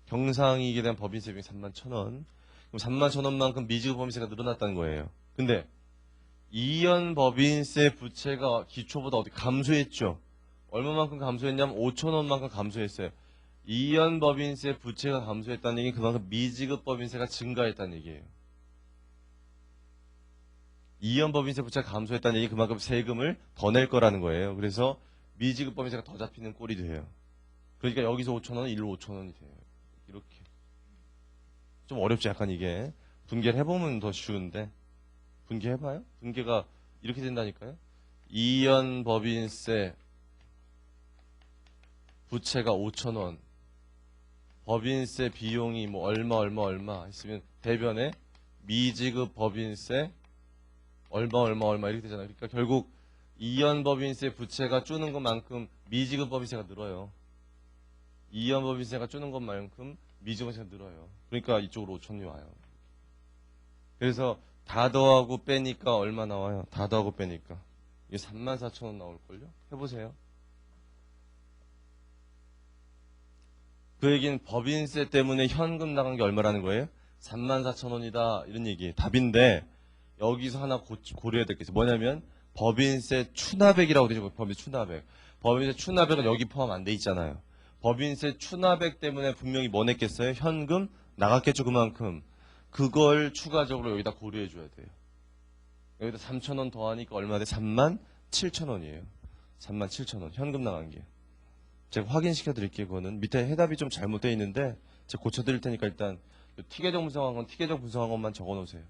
경상이익에 대한 법인세 비용이 31,000원. 그럼 31,000원만큼 미지급법인세가 늘어났다는 거예요. 근데 이연 법인세 부채가 기초보다 어디 감소했죠? 얼마만큼 감소했냐면 5,000원만큼 감소했어요. 이연 법인세 부채가 감소했다는 얘기는 그만큼 미지급 법인세가 증가했다는 얘기예요. 이연 법인세 부채가 감소했다는 얘기 그만큼 세금을 더 낼 거라는 거예요. 그래서 미지급 법인세가 더 잡히는 꼴이 돼요. 그러니까 여기서 5,000원은 일로 5,000원이 돼요. 이렇게. 좀 어렵지 약간 이게. 분개를 해보면 더 쉬운데. 분개해봐요? 분개가 이렇게 된다니까요. 이연 법인세 부채가 5,000원. 법인세 비용이 뭐 얼마 했으면 대변에 미지급 법인세 얼마 이렇게 되잖아요. 그러니까 결국 이연 법인세 부채가 줄는 것만큼 미지급 법인세가 늘어요. 이연 법인세가 줄는 것만큼 미지급 법인세가 늘어요. 그러니까 이쪽으로 5,000원이 와요. 그래서 다 더하고 빼니까 얼마 나와요? 다 더하고 빼니까 이게 34,000원 나올걸요? 해보세요. 그 얘기는 법인세 때문에 현금 나간 게 얼마라는 거예요? 34,000원이다 이런 얘기 답인데 여기서 하나 고려해야 될 게 있어요. 뭐냐면 법인세 추납액이라고 되죠. 법인세 추납액. 법인세 추납액은 여기 포함 안 돼 있잖아요. 법인세 추납액 때문에 분명히 뭐 냈겠어요? 현금 나갔겠죠. 그만큼. 그걸 추가적으로 여기다 고려해 줘야 돼요. 여기다 3,000원 더하니까 얼마 돼? 37,000원이에요. 37,000원. 현금 나간 게. 제가 확인시켜 드릴게요. 그거는 밑에 해답이 좀 잘못되어 있는데 제가 고쳐드릴 테니까 일단 T계정 분석한 건 T계정 분석한 것만 적어놓으세요.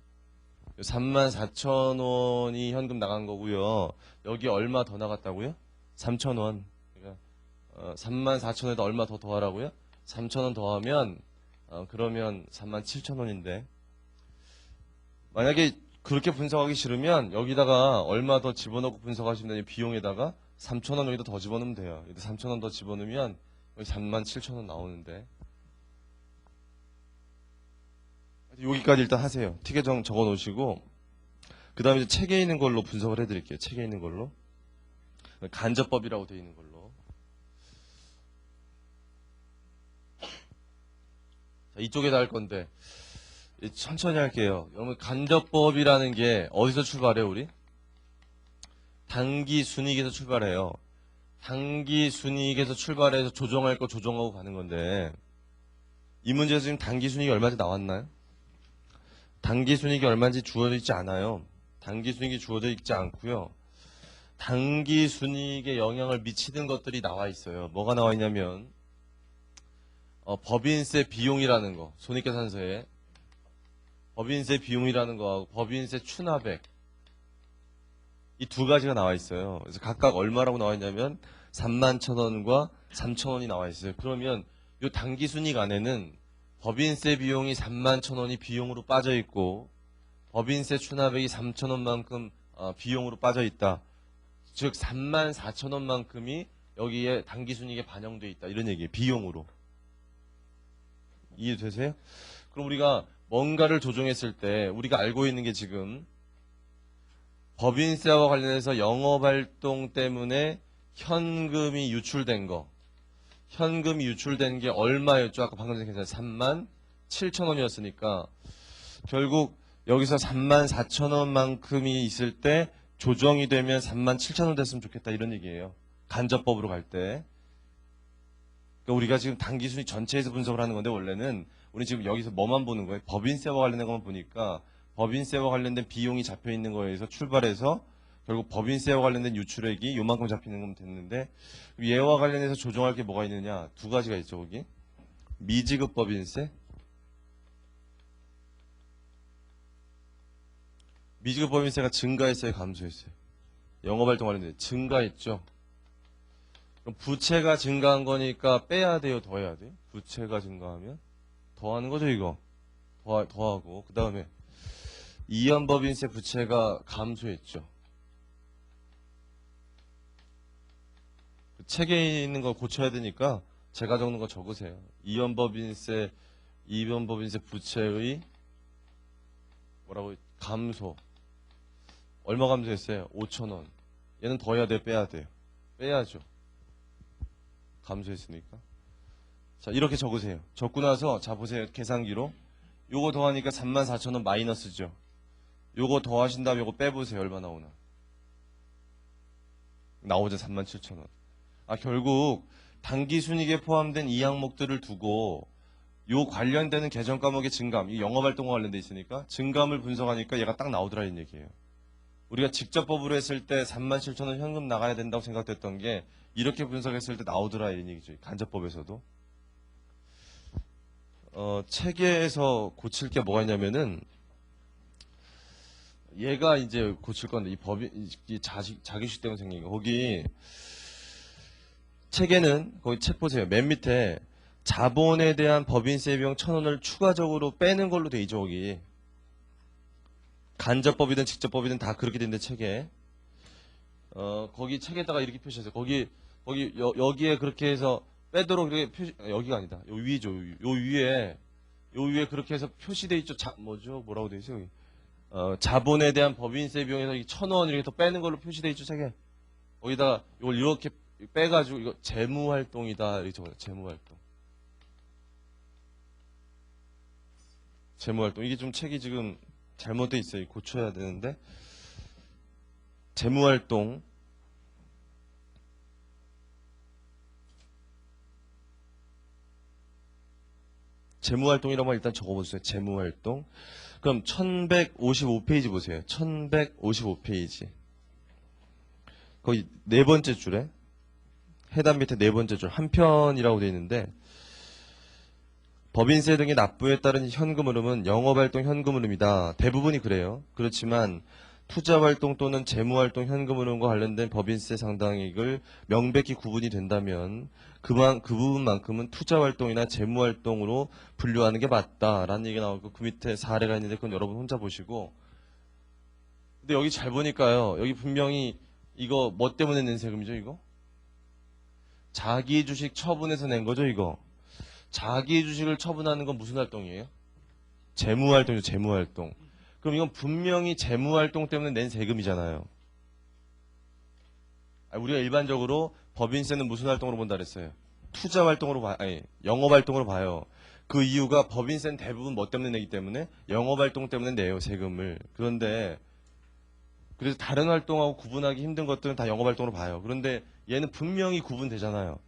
34,000원이 현금 나간 거고요. 여기 얼마 더 나갔다고요? 3,000원. 그러니까 34,000원에다 얼마 더 더하라고요? 3,000원 더하면 그러면 37,000원인데 만약에 그렇게 분석하기 싫으면 여기다가 얼마 더 집어넣고 분석하시면 되는 비용에다가 3,000원 여기다 더 집어넣으면 돼요. 여기다 3,000원 더 집어넣으면 여기 37,000원 나오는데 여기까지 일단 하세요. T계정 적어 놓으시고 그 다음에 이제 책에 있는 걸로 분석을 해드릴게요. 책에 있는 걸로 간접법이라고 되어 있는 걸로 자, 이쪽에다 할 건데 천천히 할게요. 여러분 간접법이라는 게 어디서 출발해요 우리? 단기 순이익에서 출발해요. 단기 순이익에서 출발해서 조정할 거 조정하고 가는 건데 이 문제에서 지금 단기 순이익이 얼마인지 나왔나요? 단기 순이익이 얼마인지 주어져 있지 않아요. 단기 순이익이 주어져 있지 않고요. 단기 순이익에 영향을 미치는 것들이 나와 있어요. 뭐가 나와 있냐면 법인세 비용이라는 거, 손익계산서에 법인세 비용이라는 거하고 법인세 추납액 이 두 가지가 나와 있어요. 그래서 각각 얼마라고 나와 있냐면 31,000원과 3,000원이 나와 있어요. 그러면 이 단기 순이익 안에는 법인세 비용이 31,000원이 비용으로 빠져 있고 법인세 추납액이 3,000원만큼 비용으로 빠져 있다. 즉 34,000원만큼이 여기에 단기 순이익에 반영돼 있다. 이런 얘기예요. 비용으로. 이해되세요? 그럼 우리가 뭔가를 조정했을 때 우리가 알고 있는 게 지금 법인세와 관련해서 영업활동 때문에 현금이 유출된 거. 현금이 유출된 게 얼마였죠? 아까 방금 전에 37,000원이었으니까 결국 여기서 34,000원만큼이 있을 때 조정이 되면 37,000원 됐으면 좋겠다 이런 얘기예요. 간접법으로 갈 때. 그러니까 우리가 지금 단기순이익 전체에서 분석을 하는 건데 원래는 우리 지금 여기서 뭐만 보는 거예요? 법인세와 관련된 것만 보니까 법인세와 관련된 비용이 잡혀 있는 거에서 출발해서 결국 법인세와 관련된 유출액이 요만큼 잡히는 거면 됐는데 얘와 관련해서 조정할 게 뭐가 있느냐? 두 가지가 있죠. 거기 미지급 법인세 미지급 법인세가 증가했어요? 감소했어요? 영업활동 관련된 증가했죠? 그럼 부채가 증가한 거니까 빼야 돼요? 더 해야 돼요? 부채가 증가하면 더하는 거죠 이거 더하고 그 다음에 이연법인세 부채가 감소했죠. 책에 있는 거 고쳐야 되니까 제가 적는 거 적으세요. 이연법인세, 이연법인세 부채의 뭐라고 감소. 얼마 감소했어요? 5,000원. 얘는 더 해야 돼요? 빼야 돼요? 빼야죠. 감소했으니까. 자, 이렇게 적으세요. 적고 나서 자 보세요. 계산기로. 요거 더하니까 34,000원 마이너스죠. 요거 더하신 다음에 요거 빼보세요. 얼마 나오나. 나오죠. 37,000원. 결국 당기순이익에 포함된 이 항목들을 두고 요 관련되는 계정 과목의 증감, 이 영업활동과 관련돼 있으니까 증감을 분석하니까 얘가 딱 나오더라 이 얘기예요. 우리가 직접 법으로 했을 때 37,000원 현금 나가야 된다고 생각됐던 게 이렇게 분석했을 때 나오더라 이런 얘기죠. 간접법에서도. 체계에서 고칠 게 뭐가 있냐면은 얘가 이제 고칠 건데 이 자기주식 때문에 생긴 거. 거기 체계는 거기 책 보세요. 맨 밑에 자본에 대한 법인세 비용 1,000원을 추가적으로 빼는 걸로 돼 있죠. 거기 간접법이든 직접법이든 다 그렇게 된데 책에 거기 책에다가 이렇게 표시했어요. 여기에 그렇게 해서 빼도록 이렇게 여기가 아니다. 요 위죠. 요 위에 그렇게 해서 표시돼 있죠. 뭐라고 돼 있어요? 여기. 자본에 대한 법인세 비용에서 1,000원 이렇게 더 빼는 걸로 표시돼 있죠. 책에. 거기다가 이걸 이렇게 빼가지고 이거 재무활동이다 이렇게 적어요. 재무활동. 이게 좀 책이 지금 잘못돼 있어요. 고쳐야 되는데. 재무활동. 재무활동이라고 일단 적어보세요. 재무활동. 그럼 1155페이지 보세요. 1155페이지. 거기 네 번째 줄에 해당 밑에 네 번째 줄 한편이라고 되어 있는데 법인세 등의 납부에 따른 현금 흐름은 영업활동 현금 흐름이다. 대부분이 그래요. 그렇지만 투자활동 또는 재무활동 현금 흐름과 관련된 법인세 상당액을 명백히 구분이 된다면 그 부분만큼은 투자활동이나 재무활동으로 분류하는 게 맞다라는 얘기가 나오고 그 밑에 사례가 있는데 그건 여러분 혼자 보시고 근데 여기 잘 보니까요. 여기 분명히 이거 뭐 때문에 낸 세금이죠 이거? 자기 주식 처분해서 낸 거죠 이거? 자기 주식을 처분하는 건 무슨 활동이에요? 재무활동이죠 재무활동. 그럼 이건 분명히 재무활동 때문에 낸 세금이잖아요. 우리가 일반적으로 법인세는 무슨 활동으로 본다 그랬어요? 투자활동으로 영업활동으로 봐요. 그 이유가 법인세는 대부분 뭐 때문에 내기 때문에 영업활동 때문에 내요 세금을. 그런데 그래서 다른 활동하고 구분하기 힘든 것들은 다 영업활동으로 봐요. 그런데 얘는 분명히 구분되잖아요.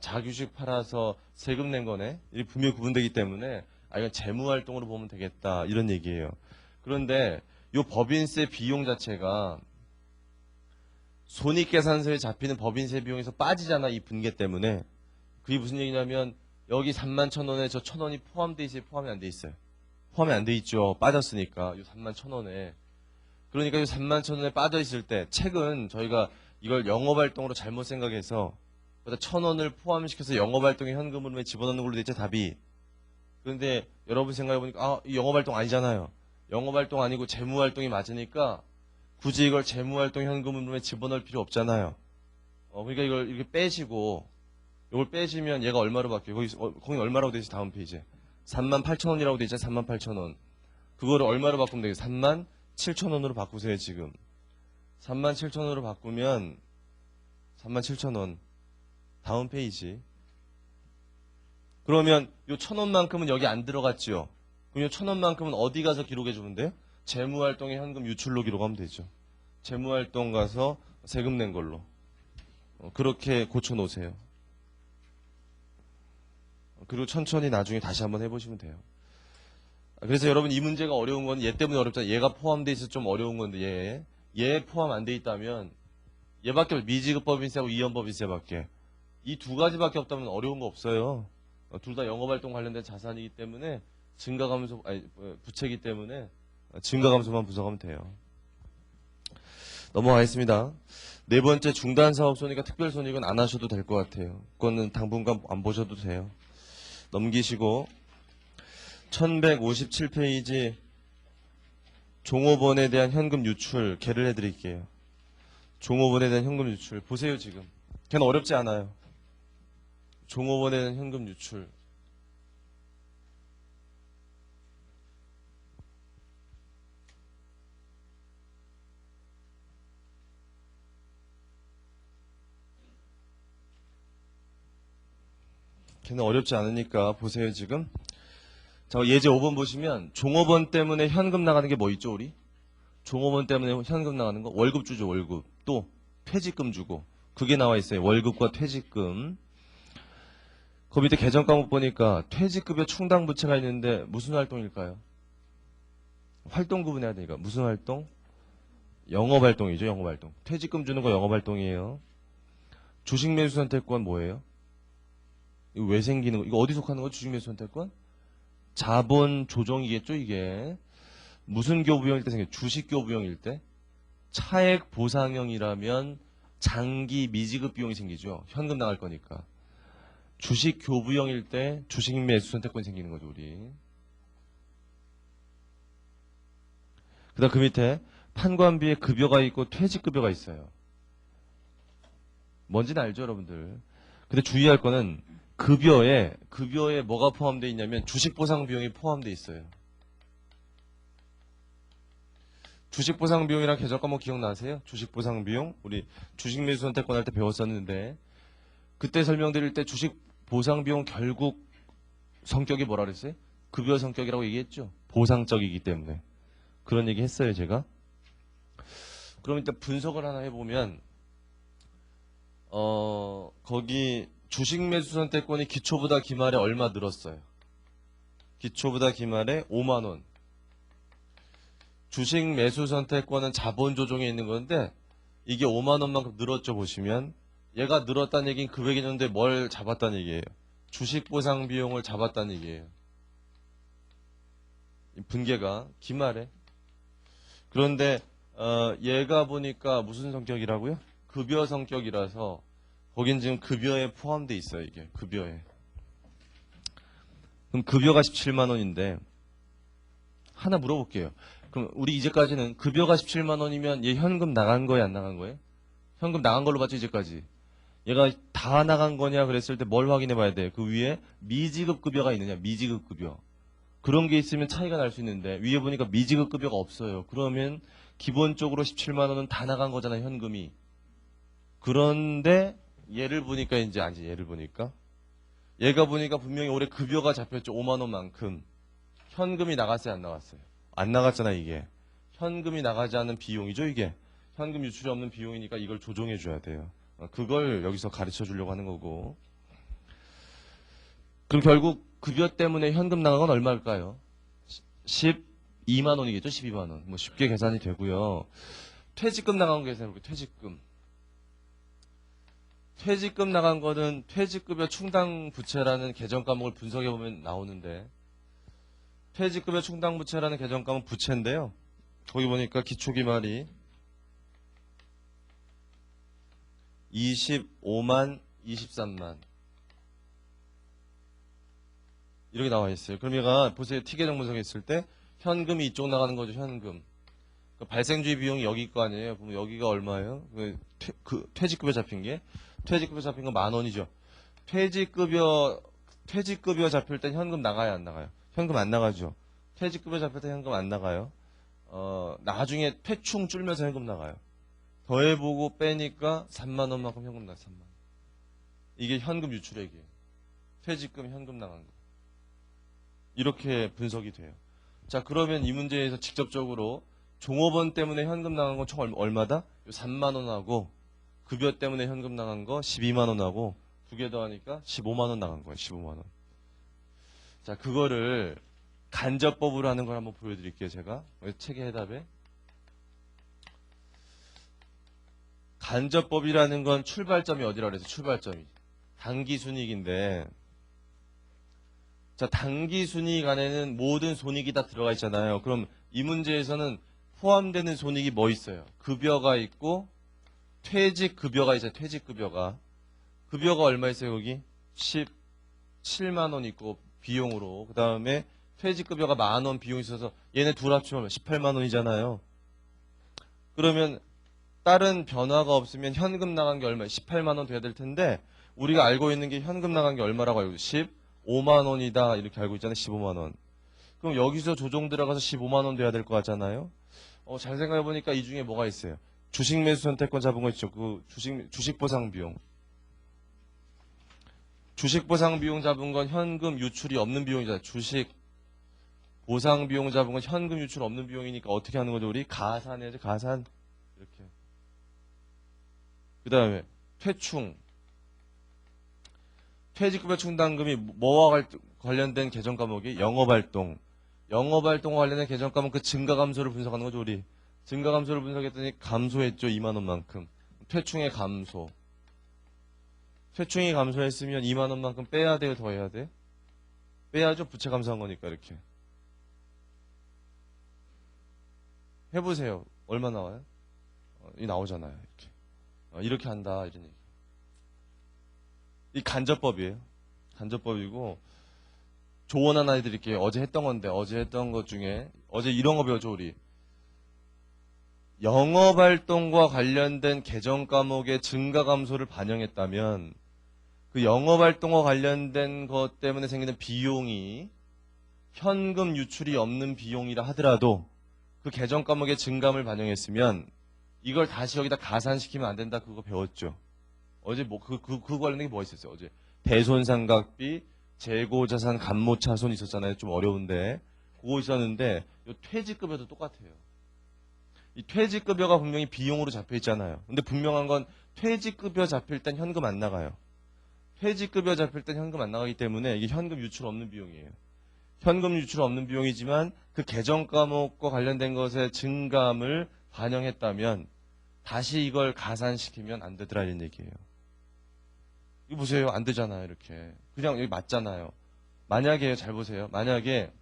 자기 주식 팔아서 세금 낸 거네. 이게 분명히 구분되기 때문에 이건 재무활동으로 보면 되겠다 이런 얘기예요. 그런데 이 법인세 비용 자체가 손익계산서에 잡히는 법인세 비용에서 빠지잖아 이 분계 때문에. 그게 무슨 얘기냐면 여기 31,000원에 저 1,000원이 포함돼 있어요? 포함이 안 돼 있어요? 포함이 안 돼 있죠. 빠졌으니까 이 31,000원에. 그러니까 이 31,000원에 빠져 있을 때 책은 저희가 이걸 영업활동으로 잘못 생각해서 1,000원을 포함시켜서 영업활동의 현금 흐름에 집어넣는 걸로 돼 있죠 답이. 그런데 여러분 생각해보니까 이 영업활동 아니잖아요. 영업활동 아니고 재무활동이 맞으니까 굳이 이걸 재무활동 현금 흐름에 집어넣을 필요 없잖아요. 그러니까 이걸 이렇게 빼시고 이걸 빼시면 얘가 얼마로 바뀌어요? 거기 얼마라고 되지 다음 페이지에 38,000원이라고 되죠. 38,000원. 그거를 얼마로 바꾸면 되겠어요? 37,000원으로 바꾸세요 지금. 37,000원으로 바꾸면 37,000원. 다음 페이지. 그러면 요 1,000원만큼은 여기 안 들어갔죠. 그럼 요 1,000원만큼은 어디 가서 기록해 주면 돼요? 재무활동의 현금 유출로 기록하면 되죠. 재무활동 가서 세금 낸 걸로. 그렇게 고쳐 놓으세요. 그리고 천천히 나중에 다시 한번 해보시면 돼요. 그래서 여러분 이 문제가 어려운 건 얘 때문에 어렵잖아요. 얘가 포함돼 있어서 좀 어려운 건데 얘 포함 안 돼 있다면 얘밖에 미지급법인세하고 이연법인세밖에 이 두 가지밖에 없다면 어려운 거 없어요. 둘 다 영업활동 관련된 자산이기 때문에 부채이기 때문에 증가감소만 분석하면 돼요. 넘어가겠습니다. 네 번째 중단사업손익과 특별손익은 안 하셔도 될 것 같아요. 그거는 당분간 안 보셔도 돼요. 넘기시고 1157페이지 종업원에 대한 현금 유출 개를 해드릴게요. 종업원에 대한 현금 유출 보세요 지금. 걔는 어렵지 않아요. 종업원에는 현금 유출. 걔는 어렵지 않으니까 보세요 지금. 자, 예제 5번 보시면 종업원 때문에 현금 나가는 게 뭐 있죠 우리? 종업원 때문에 현금 나가는 거 월급 주죠 월급. 또 퇴직금 주고. 그게 나와 있어요. 월급과 퇴직금. 그 밑에 개정 과목 보니까 퇴직급여 충당 부채가 있는데 무슨 활동일까요? 활동 구분해야 되니까 무슨 활동? 영업활동이죠 영업활동. 퇴직금 주는 거 영업활동이에요. 주식 매수 선택권 뭐예요? 이거 왜 생기는 거? 이거 어디 속하는 거? 주식 매수 선택권? 자본 조정이겠죠 이게. 무슨 교부형일 때 생겨요? 주식 교부형일 때. 차액 보상형이라면 장기 미지급 비용이 생기죠. 현금 나갈 거니까. 주식 교부형일 때 주식 매수 선택권이 생기는 거죠 우리. 그다음 그 밑에 판관비에 급여가 있고 퇴직급여가 있어요. 뭔지는 알죠 여러분들. 근데 주의할 거는 급여에 뭐가 포함되어 있냐면 주식 보상 비용이 포함되어 있어요. 주식 보상 비용이랑 개정 과목 기억나세요? 주식 보상 비용 우리 주식 매수 선택권 할 때 배웠었는데 그때 설명드릴 때 주식 보상 비용 결국 성격이 뭐라 그랬어요? 급여 성격이라고 얘기했죠. 보상적이기 때문에 그런 얘기 했어요 제가. 그럼 일단 분석을 하나 해보면 거기 주식 매수 선택권이 기초보다 기말에 얼마 늘었어요? 기초보다 기말에 5만 원. 주식 매수 선택권은 자본 조정에 있는 건데 이게 5만 원만큼 늘었죠 보시면. 얘가 늘었다는 얘기는 금액이었는데 뭘 잡았다는 얘기예요? 주식 보상 비용을 잡았다는 얘기예요. 분계가 기말에. 그런데 얘가 보니까 무슨 성격이라고요? 급여 성격이라서 거긴 지금 급여에 포함되어 있어요 이게 급여에. 그럼 급여가 17만 원인데 하나 물어볼게요. 그럼 우리 이제까지는 급여가 17만 원이면 얘 현금 나간 거예요 안 나간 거예요? 현금 나간 걸로 봤죠 이제까지. 얘가 다 나간 거냐 그랬을 때 뭘 확인해 봐야 돼? 그 위에 미지급 급여가 있느냐 미지급 급여. 그런 게 있으면 차이가 날 수 있는데 위에 보니까 미지급 급여가 없어요. 그러면 기본적으로 17만 원은 다 나간 거잖아요 현금이. 그런데 얘를 보니까 이제 아니 얘를 보니까 얘가 보니까 분명히 올해 급여가 잡혔죠 5만 원만큼. 현금이 나갔어요 안 나갔어요? 안 나갔잖아 이게. 현금이 나가지 않은 비용이죠 이게. 현금 유출이 없는 비용이니까 이걸 조정해 줘야 돼요. 그걸 여기서 가르쳐 주려고 하는 거고. 그럼 결국 급여 때문에 현금 나간 건 얼마일까요? 12만 원이겠죠 12만 원. 뭐 쉽게 계산이 되고요. 퇴직금 나간 거 계산해볼게요. 퇴직금. 퇴직금 나간 거는 퇴직급여 충당 부채라는 개정 과목을 분석해 보면 나오는데 퇴직급여 충당 부채라는 개정 과목 부채인데요. 거기 보니까 기초기말이 25만, 23만 이렇게 나와 있어요. 그럼 얘가 보세요. T계정 분석했을 때 현금이 이쪽 나가는 거죠. 현금. 그러니까 발생주의 비용이 여기 거 아니에요. 그럼 여기가 얼마예요? 퇴직급여 잡힌 게 퇴직급여 잡힌 건 10,000원이죠. 퇴직급여 잡힐 땐 현금 나가요, 안 나가요? 현금 안 나가죠. 퇴직급여 잡힐 때 현금 안 나가요. 나중에 퇴충 줄면서 현금 나가요. 더해보고 빼니까 3만 원만큼 현금 나가. 3만 원. 이게 현금 유출액이에요. 퇴직금 현금 나간 거. 이렇게 분석이 돼요. 자, 그러면 이 문제에서 직접적으로 종업원 때문에 현금 나간 건 총 얼마다? 3만 원하고 급여 때문에 현금 나간 거 12만 원하고 두 개 더하니까 15만 원 나간 거예요. 15만 원. 자, 그거를 간접법으로 하는 걸 한번 보여드릴게요. 제가 책의 해답에. 간접법이라는 건 출발점이 어디라 그래서 출발점이 당기순이익인데, 자, 당기순이익 안에는 모든 손익이 다 들어가 있잖아요. 그럼 이 문제에서는 포함되는 손익이 뭐 있어요? 급여가 있고 퇴직급여가 있어요. 퇴직급여가. 급여가 얼마 있어요 거기? 17만 원 있고 비용으로. 그 다음에 퇴직급여가 10,000원 비용이 있어서 얘네 둘 합치면 18만 원이잖아요. 그러면 다른 변화가 없으면 현금 나간 게 얼마예요? 18만 원 돼야 될 텐데 우리가 알고 있는 게 현금 나간 게 얼마라고 알고 15만 원이다 이렇게 알고 있잖아요. 15만 원. 그럼 여기서 조정 들어가서 15만 원 돼야 될 것 같잖아요. 잘 생각해 보니까 이 중에 뭐가 있어요? 주식 매수 선택권 잡은 거 있죠. 그 주식 보상 비용. 주식 보상 비용 잡은 건 현금 유출이 없는 비용이잖아요. 주식 보상 비용 잡은 건 현금 유출 없는 비용이니까 어떻게 하는 거죠? 우리 가산해야죠. 가산. 이렇게. 그 다음에 퇴충. 퇴직급여 충당금이 뭐와 관련된 개정 과목이 영업활동. 영업활동과 관련된 개정 과목 그 증가 감소를 분석하는 거죠. 우리. 증가 감소를 분석했더니 감소했죠. 2만 원만큼. 퇴충의 감소. 퇴충이 감소했으면 2만 원만큼 빼야 돼요? 더 해야 돼? 빼야죠. 부채 감소한 거니까 이렇게. 해보세요. 얼마 나와요? 이 나오잖아요. 이렇게. 이렇게 한다. 이런 얘기. 이 간접법이에요. 간접법이고 조언 하나 해드릴게요. 어제 했던 건데 어제 했던 것 중에 어제 이런 거 배웠죠. 우리. 영업활동과 관련된 개정 과목의 증가 감소를 반영했다면 그 영업활동과 관련된 것 때문에 생기는 비용이 현금 유출이 없는 비용이라 하더라도 그 개정 과목의 증감을 반영했으면 이걸 다시 여기다 가산시키면 안 된다. 그거 배웠죠. 어제 그거 관련된 게 뭐가 있었어요? 어제 대손상각비, 재고자산 감모차손 있었잖아요. 좀 어려운데 그거 있었는데 이 퇴직급여도 똑같아요. 이 퇴직급여가 분명히 비용으로 잡혀 있잖아요. 근데 분명한 건 퇴직급여 잡힐 땐 현금 안 나가요. 퇴직급여 잡힐 땐 현금 안 나가기 때문에 이게 현금 유출 없는 비용이에요. 현금 유출 없는 비용이지만 그 개정 과목과 관련된 것의 증감을 반영했다면 다시 이걸 가산시키면 안 되더라 이런 얘기예요. 이거 보세요. 안 되잖아요. 이렇게. 그냥 여기 맞잖아요. 만약에 잘 보세요. 만약에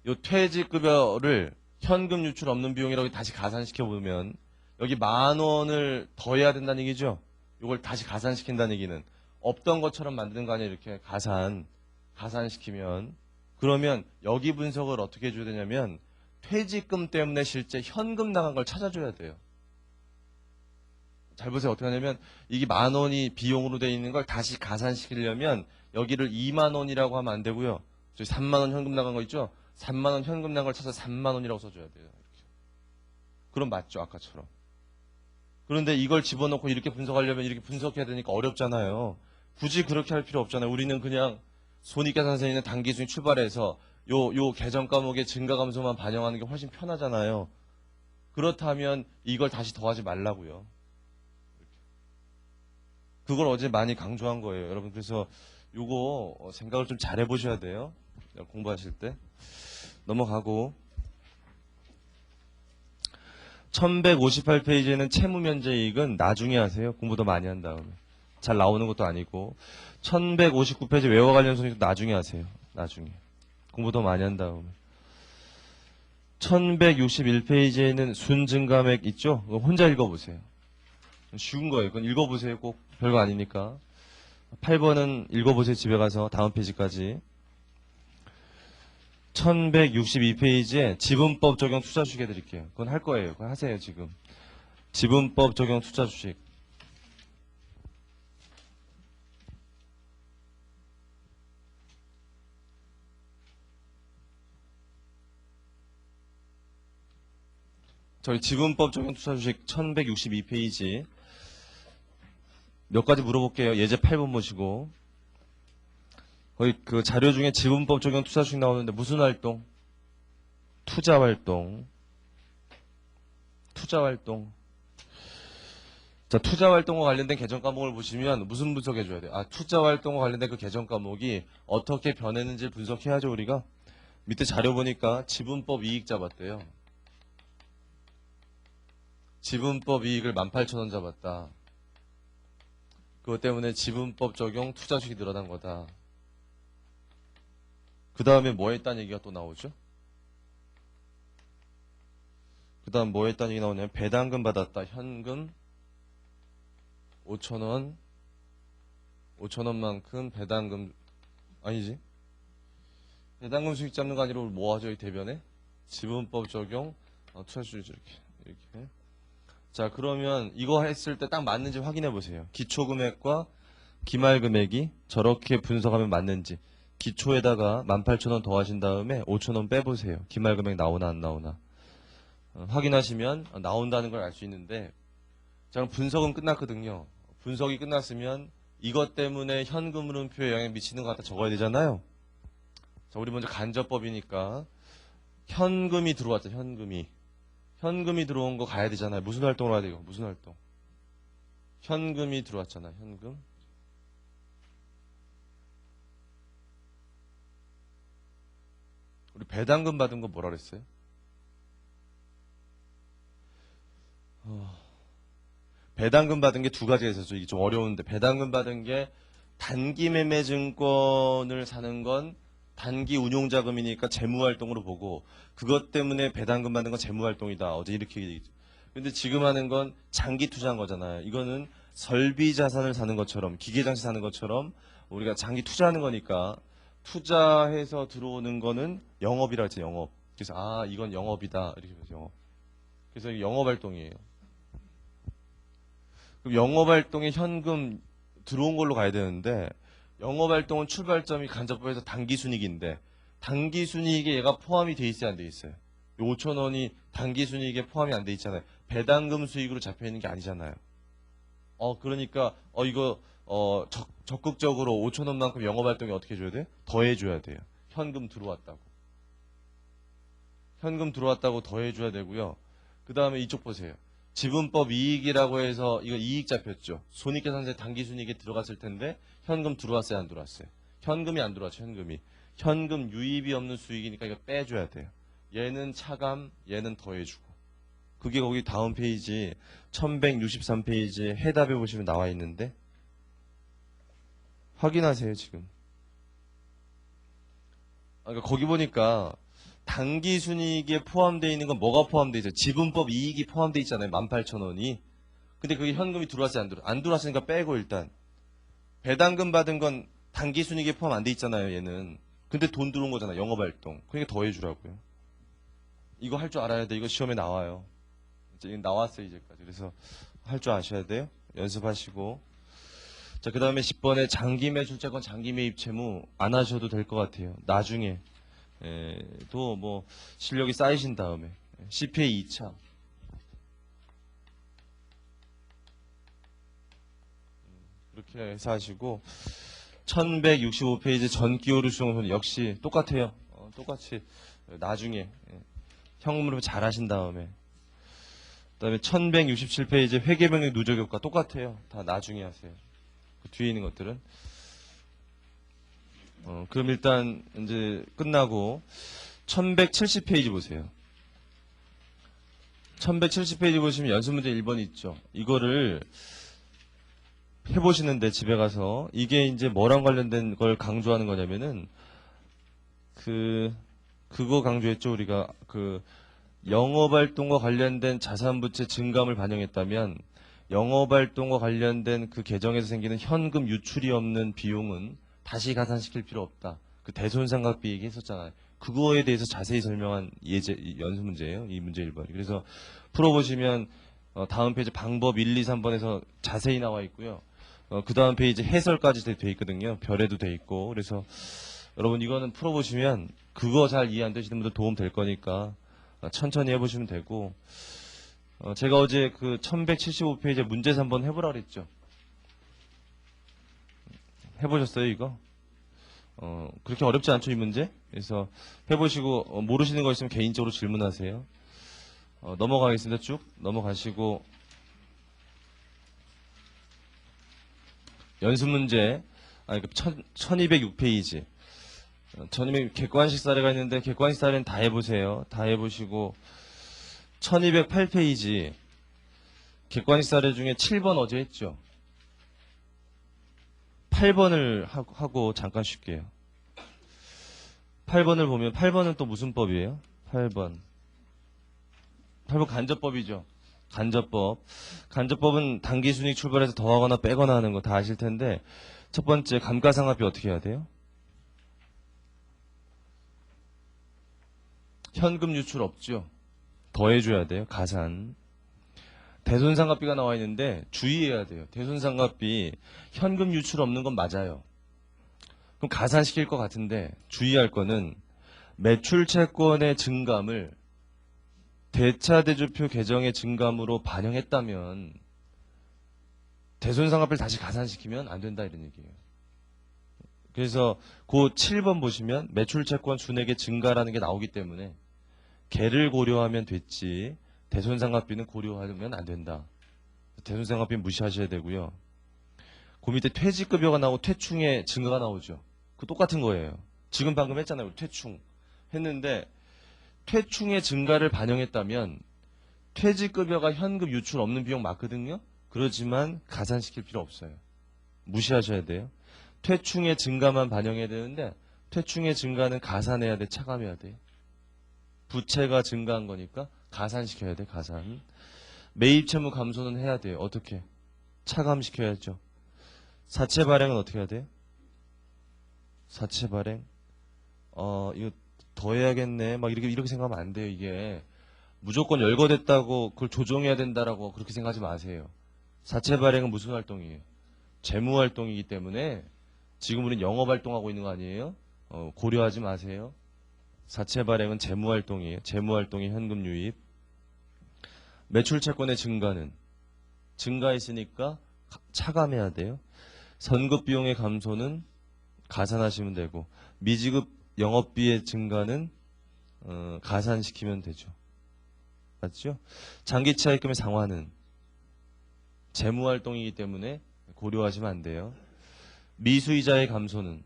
이 퇴직급여를 현금 유출 없는 비용이라고 다시 가산시켜 보면 여기 10,000원을 더해야 된다는 얘기죠. 이걸 다시 가산시킨다는 얘기는 없던 것처럼 만드는 거 아니에요. 이렇게 가산시키면 그러면 여기 분석을 어떻게 해줘야 되냐면 퇴직금 때문에 실제 현금 나간 걸 찾아줘야 돼요. 잘 보세요. 어떻게 하냐면 이게 10,000원이 비용으로 되어 있는 걸 다시 가산시키려면 여기를 2만 원이라고 하면 안 되고요. 저기 3만 원 현금 나간 거 있죠? 3만 원 현금 나간 걸 찾아서 3만 원이라고 써줘야 돼요. 이렇게. 그럼 맞죠. 아까처럼. 그런데 이걸 집어넣고 이렇게 분석하려면 이렇게 분석해야 되니까 어렵잖아요. 굳이 그렇게 할 필요 없잖아요. 우리는 그냥 손익계산서에 있는 단기순위 출발해서 요 개정 과목의 증가 감소만 반영하는 게 훨씬 편하잖아요. 그렇다면 이걸 다시 더하지 말라고요. 그걸 어제 많이 강조한 거예요. 여러분 그래서 요거 생각을 좀 잘 해보셔야 돼요. 공부하실 때. 넘어가고 1158페이지에는 채무면제이익은 나중에 하세요. 공부 더 많이 한 다음에. 잘 나오는 것도 아니고 1159페이지 외화 관련 손익도 나중에 하세요. 나중에. 공부 더 많이 한 다음에. 1161페이지에는 순증감액 있죠? 그거 혼자 읽어보세요. 쉬운 거예요. 그건 읽어보세요. 꼭 별거 아니니까. 8번은 읽어보세요. 집에 가서 다음 페이지까지. 1162페이지에 지분법 적용 투자주식 해드릴게요. 그건 할 거예요. 그건 하세요. 지금. 지분법 적용 투자주식. 저희 지분법 적용 투자주식 1162페이지. 몇 가지 물어볼게요. 예제 8번 보시고. 거의 그 자료 중에 지분법 적용 투자주식 나오는데 무슨 활동? 투자활동. 투자활동. 자, 투자활동과 관련된 개정 과목을 보시면 무슨 분석해줘야 돼요? 투자활동과 관련된 그 개정 과목이 어떻게 변했는지 분석해야죠, 우리가. 밑에 자료 보니까 지분법 이익 잡았대요. 지분법 이익을 18,000원 잡았다. 그것 때문에 지분법 적용 투자주식이 늘어난 거다. 그 다음에 뭐 했다는 얘기가 또 나오죠? 그 다음 뭐 했다는 얘기 나오냐면 배당금 받았다. 현금 5,000원 5,000원만큼 배당금 아니지. 배당금 수익 잡는 거 아니라 뭐 하죠? 이 대변에? 지분법 적용 투자주식 이렇게. 자, 그러면 이거 했을 때 딱 맞는지 확인해 보세요. 기초금액과 기말 금액이 저렇게 분석하면 맞는지 기초에다가 18,000원 더하신 다음에 5,000원 빼보세요. 기말 금액 나오나 안 나오나. 확인하시면 나온다는 걸 알 수 있는데 자, 분석은 끝났거든요. 분석이 끝났으면 이것 때문에 현금 흐름표에 영향 미치는 것 같다 적어야 되잖아요. 자, 우리 먼저 간접법이니까 현금이 들어왔죠. 현금이 들어온 거 가야 되잖아요. 무슨 활동을 해야 돼요? 무슨 활동? 현금이 들어왔잖아요. 현금. 우리 배당금 받은 거 뭐라 그랬어요? 배당금 받은 게 두 가지가 있었죠. 이게 좀 어려운데 배당금 받은 게 단기 매매 증권을 사는 건 단기 운용자금이니까 재무활동으로 보고 그것 때문에 배당금 받는 건 재무활동이다. 어제 이렇게 얘기했죠. 근데 지금 하는 건 장기 투자한 거잖아요. 이거는 설비 자산을 사는 것처럼 기계장치 사는 것처럼 우리가 장기 투자하는 거니까 투자해서 들어오는 거는 영업이라 했죠. 영업. 그래서 아 이건 영업이다. 이렇게 해서 영업. 그래서 이게 영업활동이에요. 그럼 영업활동에 현금 들어온 걸로 가야 되는데 영업활동은 출발점이 간접법에서 당기순이익인데 당기순이익에 얘가 포함이 돼 있어야 안 돼 있어요. 5,000원이 당기순이익에 포함이 안 돼 있잖아요. 배당금 수익으로 잡혀 있는 게 아니잖아요. 그러니까 이거 적극적으로 5,000원만큼 영업활동에 어떻게 해줘야 돼? 더해줘야 돼요. 현금 들어왔다고. 현금 들어왔다고 더해줘야 되고요. 그 다음에 이쪽 보세요. 지분법 이익이라고 해서 이거 이익 잡혔죠. 손익계산서에 당기순이익에 들어갔을 텐데 현금 들어왔어요, 안 들어왔어요? 현금이 안 들어왔죠, 현금이. 현금 유입이 없는 수익이니까 이거 빼줘야 돼요. 얘는 차감, 얘는 더해주고. 그게 거기 다음 페이지 1163페이지에 해답에 보시면 나와 있는데 확인하세요, 지금. 그러니까 거기 보니까 단기 순이익에 포함되어 있는 건 뭐가 포함되어 있어요? 지분법 이익이 포함되어 있잖아요. 18,000원이. 근데 그게 현금이 들어왔어요? 안 들어왔으니까 빼고 일단. 배당금 받은 건 단기 순이익에 포함 안 돼 있잖아요. 얘는. 근데 돈 들어온 거잖아요. 영업활동. 그러니까 더해주라고요. 이거 할 줄 알아야 돼. 이거 시험에 나와요. 이제 나왔어요. 이제까지. 그래서 할 줄 아셔야 돼요. 연습하시고. 자, 그 다음에 10번에 장기 매출자건 장기 매입 채무 안 하셔도 될 것 같아요. 나중에. 또 뭐 실력이 쌓이신 다음에 CPA 2차 그렇게 해서 하시고 1165페이지 전기오류 수용소는 역시 똑같아요. 똑같이 나중에 현금으로 잘 하신 다음에 그다음에 1167페이지 회계병력 누적효과 똑같아요. 다 나중에 하세요. 그 뒤에 있는 것들은 그럼 일단 이제 끝나고 1170페이지 보세요. 1170페이지 보시면 연습문제 1번 있죠. 이거를 해보시는데 집에 가서 이게 이제 뭐랑 관련된 걸 강조하는 거냐면은 그거 강조했죠. 우리가 영업활동과 관련된 자산부채 증감을 반영했다면 영업활동과 관련된 그 계정에서 생기는 현금 유출이 없는 비용은 다시 가산시킬 필요 없다. 그 대손상각비 얘기했었잖아요. 그거에 대해서 자세히 설명한 연습 문제예요. 이 문제 1번. 그래서 풀어보시면 다음 페이지 방법 1, 2, 3번에서 자세히 나와 있고요. 그 다음 페이지 해설까지 돼 있거든요. 별에도 돼 있고. 그래서 여러분 이거는 풀어보시면 그거 잘 이해 안 되시는 분들 도움 될 거니까 천천히 해보시면 되고 제가 어제 그 1175페이지 문제 3번 해보라 그랬죠. 해보셨어요 이거? 그렇게 어렵지 않죠 이 문제? 그래서 해보시고 모르시는 거 있으면 개인적으로 질문하세요. 넘어가겠습니다. 쭉 넘어가시고 연습 문제 1206페이지 1200 객관식 사례가 있는데 객관식 사례는 다 해보세요. 다 해보시고 1208페이지 객관식 사례 중에 7번 어제 했죠. 8번을 하고 잠깐 쉴게요. 8번을 보면 8번은 또 무슨 법이에요? 8번 간접법이죠. 간접법은 단기순이익 출발해서 더하거나 빼거나 하는 거 다 아실 텐데 첫 번째 감가상각비 어떻게 해야 돼요? 현금 유출 없죠. 더해줘야 돼요. 가산. 대손상각비가 나와 있는데 주의해야 돼요. 대손상각비 현금 유출 없는 건 맞아요. 그럼 가산시킬 것 같은데 주의할 거는 매출 채권의 증감을 대차대조표 계정의 증감으로 반영했다면 대손상각비를 다시 가산시키면 안 된다 이런 얘기예요. 그래서 그 7번 보시면 매출채권 순액의 증가라는 게 나오기 때문에 걔를 고려하면 됐지 대손상각비는 고려하면 안 된다. 대손상각비는 무시하셔야 되고요. 그 밑에 퇴직급여가 나오고 퇴충의 증가가 나오죠. 그 똑같은 거예요. 지금 방금 했잖아요. 퇴충 했는데 퇴충의 증가를 반영했다면 퇴직급여가 현금 유출 없는 비용 맞거든요. 그렇지만 가산시킬 필요 없어요. 무시하셔야 돼요. 퇴충의 증가만 반영해야 되는데 퇴충의 증가는 가산해야 돼, 차감해야 돼. 부채가 증가한 거니까 가산시켜야 돼, 가산. 매입채무 감소는 해야 돼요. 어떻게? 차감시켜야죠. 사채 발행은 어떻게 해야 돼요? 사채 발행? 이거 더 해야겠네. 막 이렇게 생각하면 안 돼요, 이게. 무조건 열거됐다고 그걸 조정해야 된다라고 그렇게 생각하지 마세요. 사채 발행은 무슨 활동이에요? 재무 활동이기 때문에 지금 우리는 영업 활동하고 있는 거 아니에요? 고려하지 마세요. 사채 발행은 재무 활동이에요. 재무 활동이 현금 유입. 매출 채권의 증가는 증가했으니까 차감해야 돼요. 선급 비용의 감소는 가산하시면 되고 미지급 영업비의 증가는 가산시키면 되죠. 맞죠? 장기차입금의 상환은 재무활동이기 때문에 고려하시면 안 돼요. 미수이자의 감소는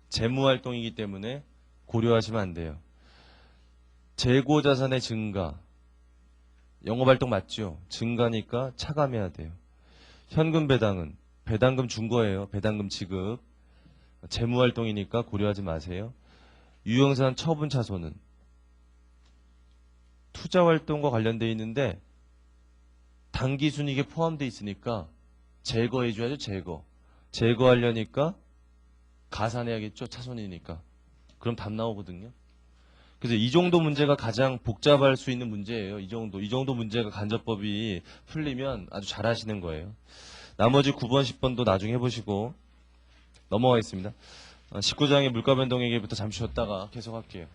재무활동이기 때문에 고려하시면 안 돼요. 재고자산의 증가, 영업활동 맞죠? 증가니까 차감해야 돼요. 현금 배당은 배당금 준 거예요. 배당금 지급. 재무활동이니까 고려하지 마세요. 유형산 처분 차손은 투자활동과 관련되어 있는데 당기순이익에 포함되어 있으니까 제거해줘야죠. 제거하려니까 가산해야겠죠. 차손이니까. 그럼 답 나오거든요. 그래서 이 정도 문제가 가장 복잡할 수 있는 문제예요. 이 정도 문제가 간접법이 풀리면 아주 잘하시는 거예요. 나머지 9번, 10번도 나중에 해보시고 넘어가겠습니다. 19장의 물가 변동 얘기부터 잠시 쉬었다가 계속할게요.